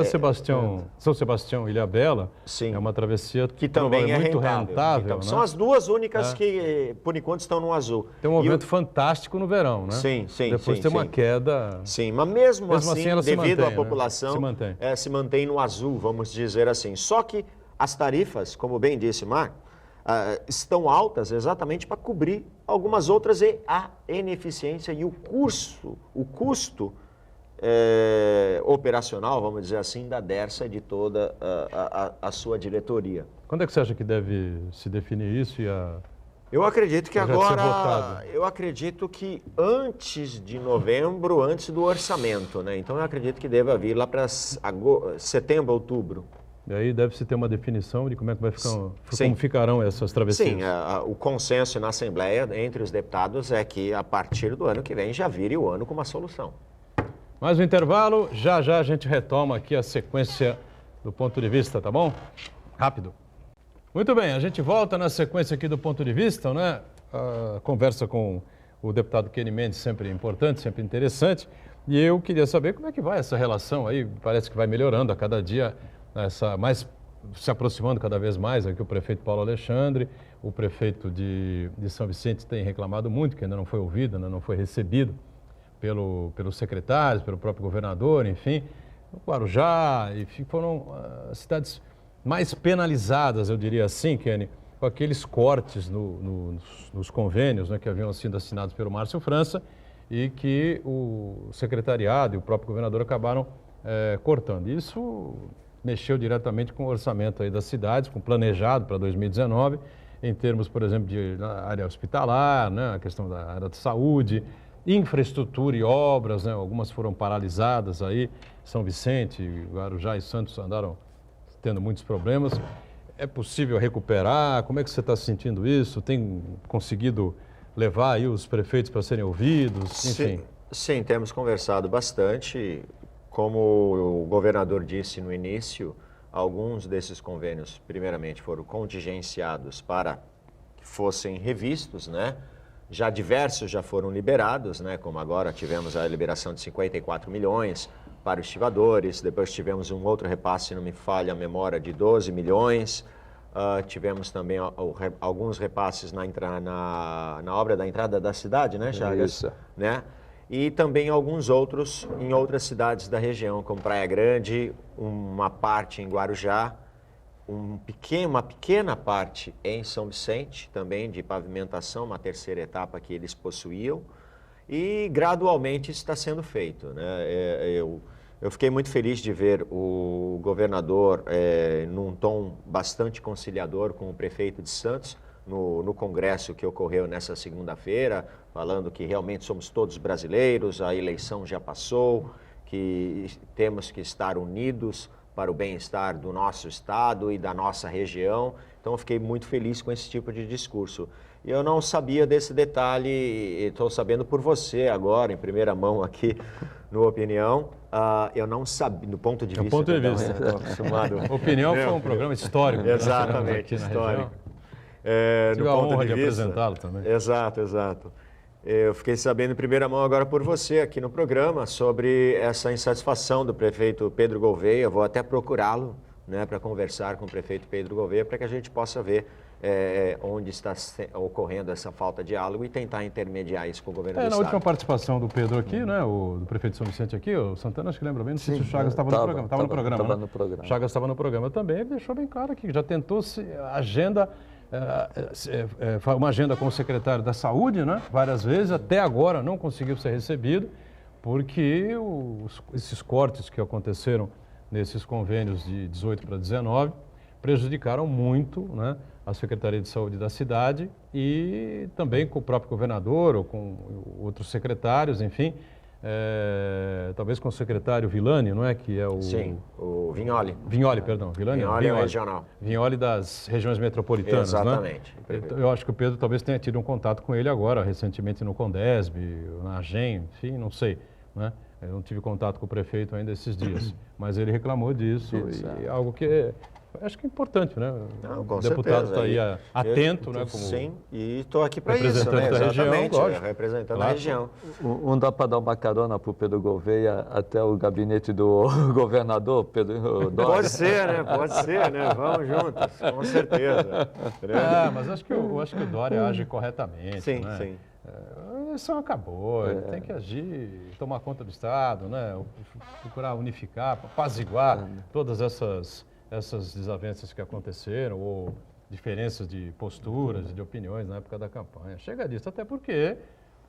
São Sebastião, Ilhabela, Sim. é uma travessia que também é muito rentável. rentável, né? São as duas únicas que, por enquanto, estão no azul. Tem um movimento fantástico no verão, né? Sim. Depois tem uma queda... Sim, mas mesmo assim ela devido à né? população, se mantém no azul, vamos dizer assim. Só que as tarifas, como bem disse Marco, estão altas exatamente para cobrir algumas outras e a ineficiência e o custo operacional, vamos dizer assim, da Dersa e de toda a sua diretoria. Quando é que você acha que deve se definir isso e Eu acredito que agora, eu acredito que antes de novembro, antes do orçamento, né? Então eu acredito que deva vir lá para setembro, outubro. E aí deve-se ter uma definição de como é que vai ficar, como ficarão essas travessias. Sim, o consenso na Assembleia entre os deputados é que a partir do ano que vem já vire o ano com uma solução. Mais um intervalo, já a gente retoma aqui a sequência do ponto de vista, tá bom? Rápido. Muito bem, a gente volta na sequência aqui do ponto de vista, né? A conversa com o deputado Kenny Mendes, sempre importante, sempre interessante. E eu queria saber como é que vai essa relação aí, parece que vai melhorando a cada dia, se aproximando cada vez mais aqui o prefeito Paulo Alexandre, o prefeito de São Vicente tem reclamado muito, que ainda não foi ouvido, ainda não foi recebido pelos secretários, pelo próprio governador, enfim, Guarujá, enfim, foram as cidades mais penalizadas, eu diria assim, Kenny, com aqueles cortes nos convênios, né, que haviam sido assinados pelo Márcio França e que o secretariado e o próprio governador acabaram cortando. Isso mexeu diretamente com o orçamento aí das cidades, com o planejado para 2019, em termos, por exemplo, de área hospitalar, né, a questão da área de saúde, infraestrutura e obras, né, algumas foram paralisadas aí, São Vicente, Guarujá e Santos andaram tendo muitos problemas. É possível recuperar? Como é que você está sentindo isso? Tem conseguido levar aí os prefeitos para serem ouvidos? Enfim. Sim, temos conversado bastante. Como o governador disse no início, alguns desses convênios, primeiramente, foram contingenciados para que fossem revistos, né? Já diversos já foram liberados, né? Como agora tivemos a liberação de 54 milhões para os estivadores, depois tivemos um outro repasse, se não me falha a memória, de 12 milhões. Tivemos também alguns repasses na obra da entrada da cidade, né, Chagas? Isso. Né? E também alguns outros em outras cidades da região, como Praia Grande, uma parte em Guarujá, uma pequena parte em São Vicente, também de pavimentação, uma terceira etapa que eles possuíam, e gradualmente isso está sendo feito, né? Eu fiquei muito feliz de ver o governador num tom bastante conciliador com o prefeito de Santos, no congresso que ocorreu nessa segunda-feira, falando que realmente somos todos brasileiros, a eleição já passou, que temos que estar unidos para o bem-estar do nosso estado e da nossa região. Então eu fiquei muito feliz com esse tipo de discurso. E eu não sabia desse detalhe, estou sabendo por você agora, em primeira mão aqui, no Opinião. Eu não sabia, do ponto de vista... ponto de vista. Opinião foi um programa histórico. Exatamente, histórico. Tive a honra de apresentá-lo também. Exato. Eu fiquei sabendo em primeira mão agora por você aqui no programa sobre essa insatisfação do prefeito Pedro Gouveia. Vou até procurá-lo, né, para conversar com o prefeito Pedro Gouveia para que a gente possa ver onde está ocorrendo essa falta de diálogo e tentar intermediar isso com o governo do Na estado. última participação do Pedro aqui, né, do prefeito de São Vicente aqui, o Santana acho que lembra bem, não sei se o Chagas estava no programa. Estava no programa. Chagas estava no programa também, ele deixou bem claro que já tentou uma agenda com o secretário da Saúde, né, várias vezes, até agora não conseguiu ser recebido, porque esses cortes que aconteceram nesses convênios de 18 para 19 prejudicaram muito, né, a Secretaria de Saúde da cidade e também com o próprio governador ou com outros secretários, enfim, talvez com o secretário Villani, não é? Que é o... Sim, o Vignoli. Vignoli, perdão. Vignoli regional. Vignoli das regiões metropolitanas, exatamente. Né? Eu acho que o Pedro talvez tenha tido um contato com ele agora, recentemente no Condesb, na AGEM, enfim, não sei, né? Eu não tive contato com o prefeito ainda esses dias, mas ele reclamou disso e algo que acho que é importante, né? Não, O com deputado certeza. está aí atento, né? Como Sim, e estou aqui para isso, representante né? da região, Exatamente, lógico. representando a Claro. região. Um dá para dar uma carona para o Pedro Gouveia até o gabinete do governador, Pedro Dória. Pode ser, né? Pode ser, né? Vamos juntos, com certeza. Mas acho que o Dória age corretamente, Sim, né? sim. A eleição acabou, ele tem que agir, tomar conta do Estado, né? Procurar unificar, apaziguar todas essas desavenças que aconteceram, ou diferenças de posturas, de opiniões na época da campanha. Chega disso, até porque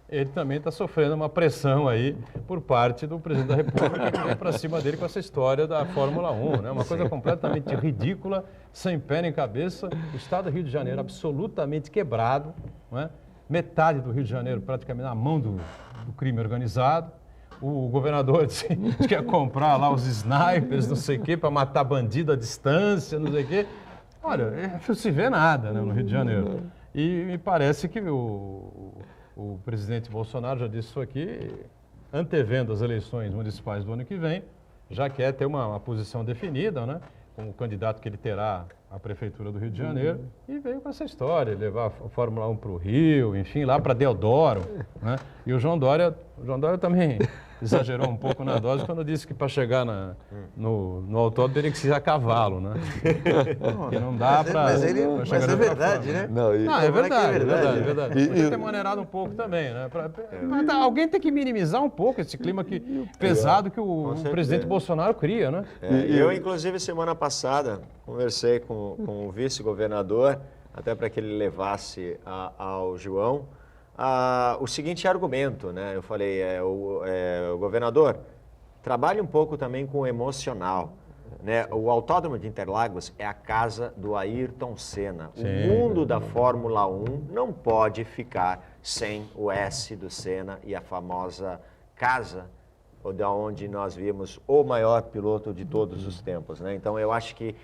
ele também está sofrendo uma pressão aí por parte do presidente da República, que vem para cima dele com essa história da Fórmula 1, né? Uma coisa completamente ridícula, sem pé nem cabeça. O estado do Rio de Janeiro absolutamente quebrado, não é? Metade do Rio de Janeiro praticamente na mão do crime organizado. O governador disse que ia comprar lá os snipers, não sei o quê, para matar bandido à distância, não sei o quê. Olha, não se vê nada, né, no Rio de Janeiro. E me parece que o presidente Bolsonaro já disse isso aqui, antevendo as eleições municipais do ano que vem, já quer ter uma posição definida, né? Com o candidato que ele terá à Prefeitura do Rio de Janeiro, e veio com essa história, levar a Fórmula 1 para o Rio, enfim, lá para Deodoro, né? E o João Dória também exagerou um pouco na dose quando disse que para chegar no autódromo teria que ser a cavalo, né? Porque não dá para... Mas é verdade, né? Não, é verdade, é verdade, é verdade. Podia ter maneirado um pouco também, né? Alguém tem que minimizar um pouco esse clima pesado que o presidente Bolsonaro cria, né? Eu, inclusive, semana passada, conversei com o vice-governador, até para que ele levasse ao João, o seguinte argumento, né? Eu falei, o governador, trabalhe um pouco também com o emocional. Né? O Autódromo de Interlagos é a casa do Ayrton Senna. Sim. O mundo da Fórmula 1 não pode ficar sem o S do Senna e a famosa casa da onde nós vimos o maior piloto de todos os tempos. Né? Então, eu acho que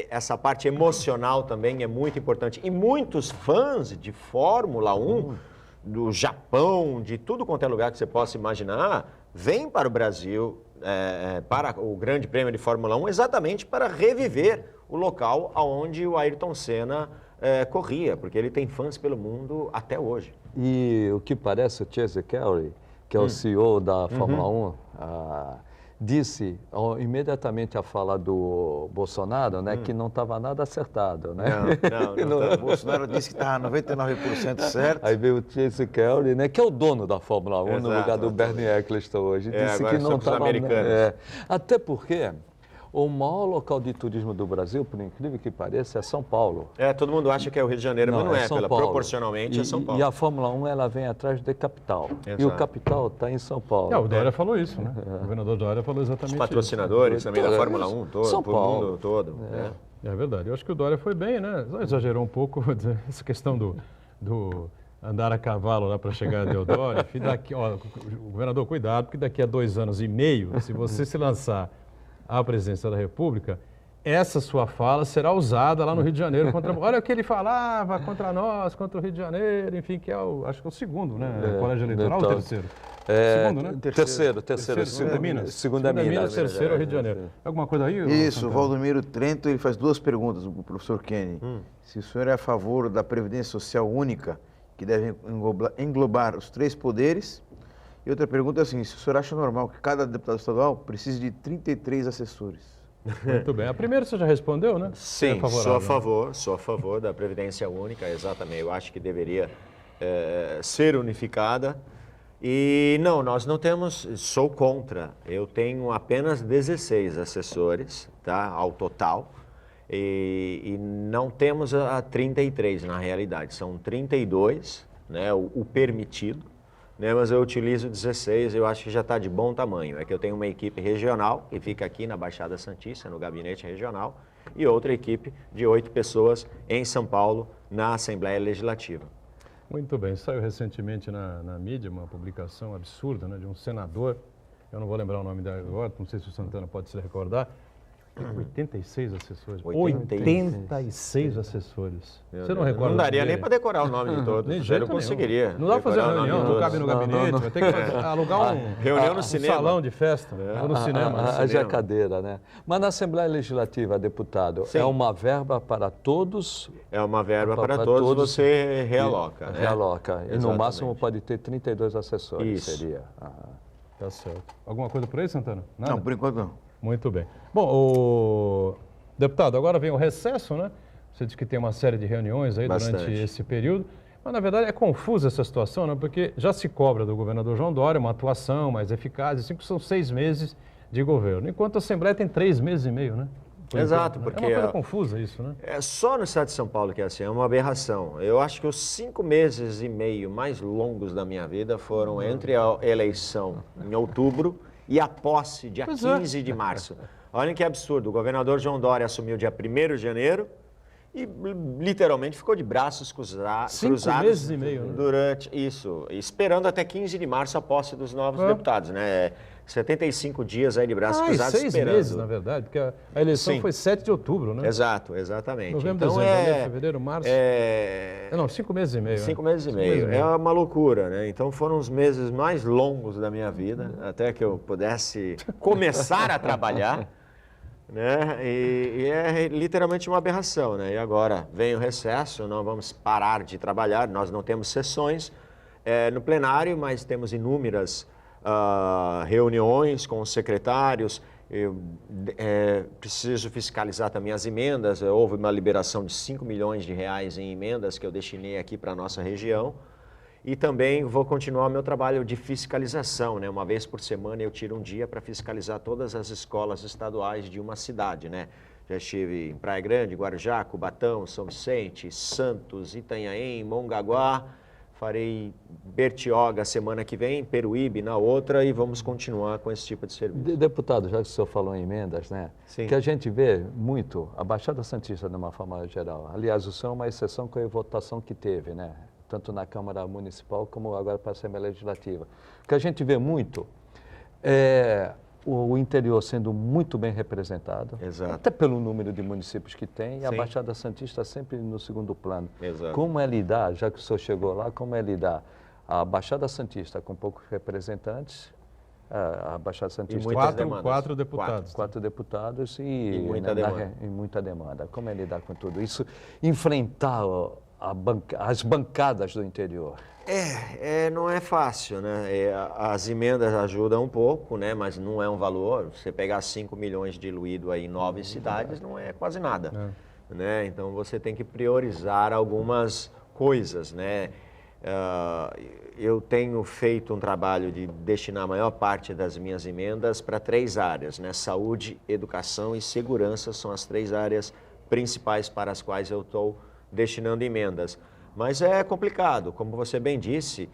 essa parte emocional também é muito importante. E muitos fãs de Fórmula 1, do Japão, de tudo quanto é lugar que você possa imaginar, vêm para o Brasil, para o Grande Prêmio de Fórmula 1, exatamente para reviver o local onde o Ayrton Senna corria, porque ele tem fãs pelo mundo até hoje. E o que parece, o Chase Carey, que é o CEO da Fórmula 1, disse imediatamente a fala do Bolsonaro, né, que não estava nada acertado, né? Não. O Bolsonaro disse que estava 99% certo. Aí veio o Chase Carey, né, que é o dono da Fórmula 1, no lugar do Bernie Eccleston hoje, disse que não estava... Até porque o maior local de turismo do Brasil, por incrível que pareça, é São Paulo. Todo mundo acha que é o Rio de Janeiro, mas não é. Proporcionalmente é São Paulo. E a Fórmula 1, ela vem atrás de capital. Exato. E o capital está em São Paulo. O Dória falou isso, né? O governador Dória falou exatamente Os patrocinadores também da Fórmula 1 todo, São Paulo. mundo todo. É verdade. Eu acho que o Dória foi bem, né? Exagerou um pouco essa questão do andar a cavalo lá para chegar a Deodoro. Enfim, o governador, cuidado, porque daqui a 2 anos e meio, se você se lançar à presidência da República, essa sua fala será usada lá no Rio de Janeiro contra... Olha o que ele falava contra nós, contra o Rio de Janeiro, enfim, que acho que é o segundo, né? Colégio Eleitoral ou o terceiro? Segundo, né? Terceiro. Segunda Minas. Segunda Minas. Terceiro é o Rio de Janeiro. Alguma coisa aí? Isso, o Valdomiro Trento, ele faz 2 perguntas para o professor Kenny. Se o senhor é a favor da Previdência Social Única, que deve englobar os 3 poderes. E outra pergunta é assim, se o senhor acha normal que cada deputado estadual precise de 33 assessores? Muito bem. A primeira você já respondeu, né? Sim, sou a favor da Previdência Única, exatamente. Eu acho que deveria ser unificada. E não, nós não temos, sou contra. Eu tenho apenas 16 assessores, tá, ao total. E não temos a 33 na realidade, são 32, né, o permitido, né, mas eu utilizo 16, eu acho que já está de bom tamanho. É que eu tenho uma equipe regional que fica aqui na Baixada Santista, no gabinete regional, e outra equipe de 8 pessoas em São Paulo, na Assembleia Legislativa. Muito bem, saiu recentemente na mídia uma publicação absurda, né, de um senador, eu não vou lembrar o nome dele agora, não sei se o Santana pode se recordar, 86 assessores. 86 assessores. Meu Você não Deus, recorda? não daria dele? nem para decorar o nome de todos. Nem de Eu jeito não nenhum. conseguiria. Não dá pra fazer decorar o nome reunião, de não todos. cabe no gabinete, vai ter que alugar Reunião no um cinema. salão de festa, ou no cinema. Haja cadeira, né? Mas na Assembleia Legislativa, deputado, Sim. é uma verba para todos? É uma verba para todos, você realoca. Né? Realoca. E no Exatamente. máximo pode ter 32 assessores, Isso. seria. Tá certo. Alguma coisa por aí, Santana? Nada? Não, por enquanto não. Muito bem. Bom, deputado, agora vem o recesso, né? Você disse que tem uma série de reuniões aí durante Bastante. esse período. Mas, na verdade, é confusa essa situação, né? Porque já se cobra do governador João Dória uma atuação mais eficaz, assim que são 6 meses de governo, enquanto a Assembleia tem 3 meses e meio, né? Por Exato, enquanto, né? porque É uma coisa confusa isso, né? É só no estado de São Paulo que é assim, é uma aberração. Eu acho que os 5 meses e meio mais longos da minha vida foram entre a eleição em outubro e a posse dia Pois é. 15 de março. Olhem que absurdo, o governador João Dória assumiu dia 1º de janeiro e literalmente ficou de braços cruzados 5 meses e meio, né? durante isso, esperando até 15 de março a posse dos novos deputados, né? 75 dias aí de braços e cruzados 6 esperando. meses, na verdade, porque a eleição Sim. foi 7 de outubro, né? Exato, exatamente. Novembro, então dezembro, janeiro, fevereiro, março. Não, 5 meses e meio. 5 né? meses e 5 meio. É uma loucura, né? Então foram os meses mais longos da minha vida, até que eu pudesse começar a trabalhar, né? E é literalmente uma aberração, né? E agora vem o recesso, não vamos parar de trabalhar, nós não temos sessões no plenário, mas temos inúmeras reuniões com os secretários. Eu preciso fiscalizar também as emendas. Houve uma liberação de 5 milhões de reais em emendas que eu destinei aqui para a nossa região. E também vou continuar o meu trabalho de fiscalização, né? Uma vez por semana eu tiro um dia para fiscalizar todas as escolas estaduais de uma cidade, né? Já estive em Praia Grande, Guarujá, Cubatão, São Vicente, Santos, Itanhaém, Mongaguá. Farei Bertioga semana que vem, Peruíbe na outra e vamos continuar com esse tipo de serviço. Deputado, já que o senhor falou em emendas, né? Sim. Que a gente vê muito a Baixada Santista de uma forma geral. Aliás, o senhor é uma exceção com a votação que teve, né? Tanto na Câmara Municipal como agora para a Assembleia Legislativa. O que a gente vê muito é o interior sendo muito bem representado, Exato. até pelo número de municípios que tem, e a Sim. Baixada Santista sempre no segundo plano. Exato. Como é lidar, já que o senhor chegou lá, como é lidar a Baixada Santista com poucos representantes, a Baixada Santista muitas demandas. 4 deputados. 4 deputados e muita demanda. e muita demanda. Como é lidar com tudo isso? Enfrentar as bancadas do interior. Não é fácil, né? As emendas ajudam um pouco, né? Mas não é um valor. Você pegar 5 milhões diluído aí em 9 cidades não é quase nada, né? Então você tem que priorizar algumas coisas, né? Eu tenho feito um trabalho de destinar a maior parte das minhas emendas para 3 áreas, né? Saúde, educação e segurança são as 3 áreas principais para as quais eu estou destinando emendas. Mas é complicado, como você bem disse,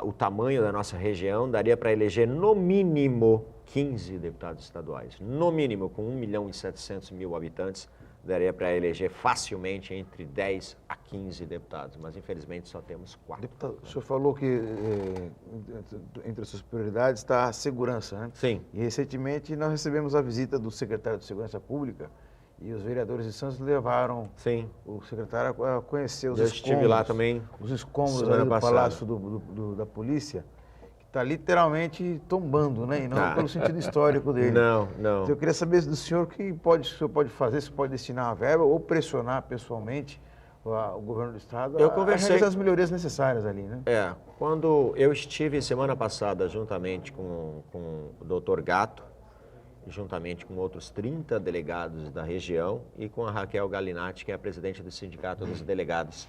o tamanho da nossa região daria para eleger no mínimo 15 deputados estaduais. No mínimo, com 1.700.000 habitantes, daria para eleger facilmente entre 10 a 15 deputados, mas infelizmente só temos 4. Deputado, o senhor falou que entre as suas prioridades está a segurança, né? Sim. E recentemente nós recebemos a visita do secretário de Segurança Pública e os vereadores de Santos levaram Sim. o secretário a conhecer os Eu escombros. estive lá também Os escombros semana ali do passada. Palácio da Polícia, que está literalmente tombando, né? E não pelo sentido histórico dele. Não. Então, eu queria saber do senhor o que o senhor pode fazer, se pode destinar a verba ou pressionar pessoalmente o governo do estado Eu a conversei- realizar as melhorias necessárias ali, né? Quando eu estive semana passada juntamente com o doutor Gato, juntamente com outros 30 delegados da região e com a Raquel Galinatti, que é a presidente do Sindicato dos Delegados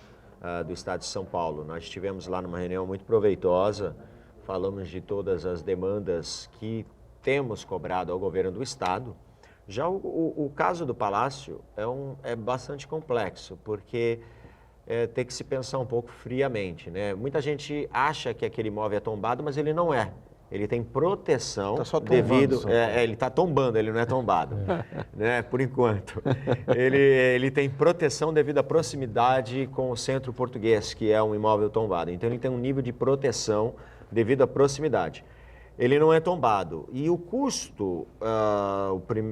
do Estado de São Paulo. Nós estivemos lá numa reunião muito proveitosa, falamos de todas as demandas que temos cobrado ao governo do Estado. Já o caso do Palácio é bastante complexo, porque tem que se pensar um pouco friamente, né? Muita gente acha que aquele imóvel é tombado, mas ele não é. Ele tem proteção Tá só tombando, devido... só. ele está tombando, ele não é tombado, né? Por enquanto. Ele tem proteção devido à proximidade com o Centro Português, que é um imóvel tombado. Então ele tem um nível de proteção devido à proximidade. ele não é tombado. E o custo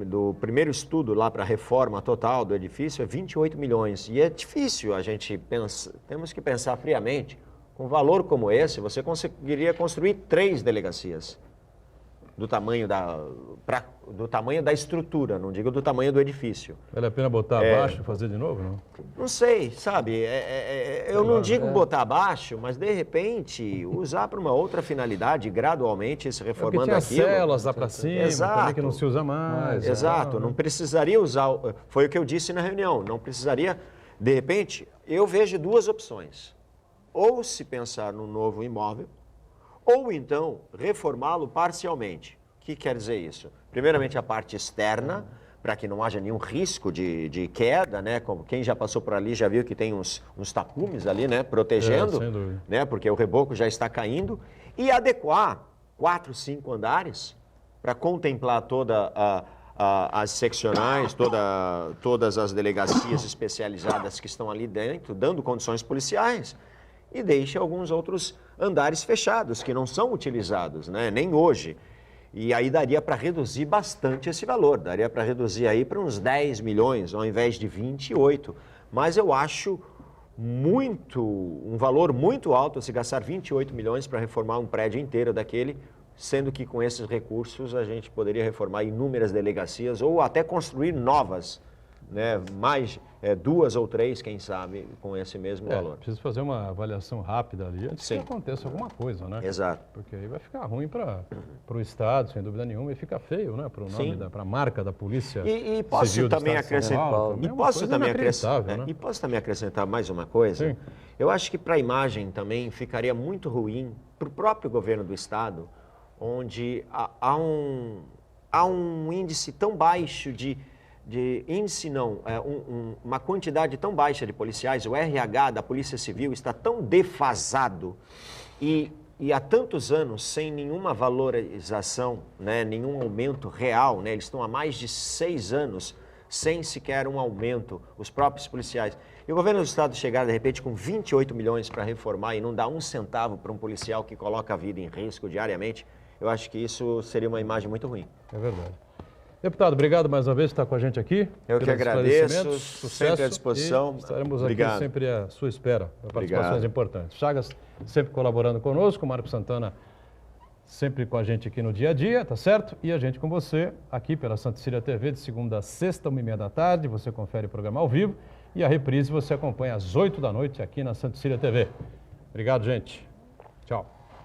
do primeiro estudo lá para a reforma total do edifício é 28 milhões. E é difícil a gente pensar, temos que pensar friamente, com um valor como esse, você conseguiria construir 3 delegacias. Do tamanho da estrutura, não digo do tamanho do edifício. Vale a pena botar abaixo e fazer de novo, não? Não sei, sabe? Eu não digo botar abaixo, mas de repente usar para uma outra finalidade, gradualmente se reformando tinha aquilo. Células lá para cima, Exato. também que não se usa mais. Exato, não precisaria usar. Foi o que eu disse na reunião, não precisaria. De repente, eu vejo 2 opções. Ou se pensar num novo imóvel, ou então reformá-lo parcialmente. O que quer dizer isso? Primeiramente, a parte externa, para que não haja nenhum risco de queda, né? Como quem já passou por ali já viu que tem uns tapumes ali, né? Protegendo, sem dúvida. né? Porque o reboco já está caindo. E adequar 4, 5 andares para contemplar toda as seccionais, todas as delegacias especializadas que estão ali dentro, dando condições policiais. E deixe alguns outros andares fechados, que não são utilizados, né? Nem hoje. E aí daria para reduzir bastante esse valor, daria para reduzir aí para uns 10 milhões, ao invés de 28. Mas eu acho um valor muito alto se gastar 28 milhões para reformar um prédio inteiro daquele, sendo que com esses recursos a gente poderia reformar inúmeras delegacias ou até construir novas, né? Mais 2 ou 3, quem sabe, com esse mesmo valor. Precisa fazer uma avaliação rápida ali antes que aconteça alguma coisa, né? Exato. Porque aí vai ficar ruim para o Estado, sem dúvida nenhuma, e fica feio, né? Para o nome, para a marca da Polícia E posso Civil do também Estado de São Paulo. acrescentar, posso também acrescentar mais uma coisa? Sim. Eu acho que para a imagem também ficaria muito ruim para o próprio governo do Estado, onde há um índice tão baixo uma quantidade tão baixa de policiais, o RH da Polícia Civil está tão defasado e há tantos anos sem nenhuma valorização, né, nenhum aumento real, né, eles estão há mais de 6 anos sem sequer um aumento, os próprios policiais. E o governo do Estado chegar, de repente, com 28 milhões para reformar e não dar um centavo para um policial que coloca a vida em risco diariamente, eu acho que isso seria uma imagem muito ruim. É verdade. Deputado, obrigado mais uma vez por estar com a gente aqui. Eu que agradeço, sempre à disposição. Estaremos aqui sempre à sua espera, para participações importantes. Chagas sempre colaborando conosco, Marco Santana sempre com a gente aqui no dia a dia, tá certo? E a gente com você aqui pela Santa Cecília TV de segunda a sexta, 1h30 da tarde, você confere o programa ao vivo e a reprise você acompanha às 8 da noite aqui na Santa Cecília TV. Obrigado, gente. Tchau.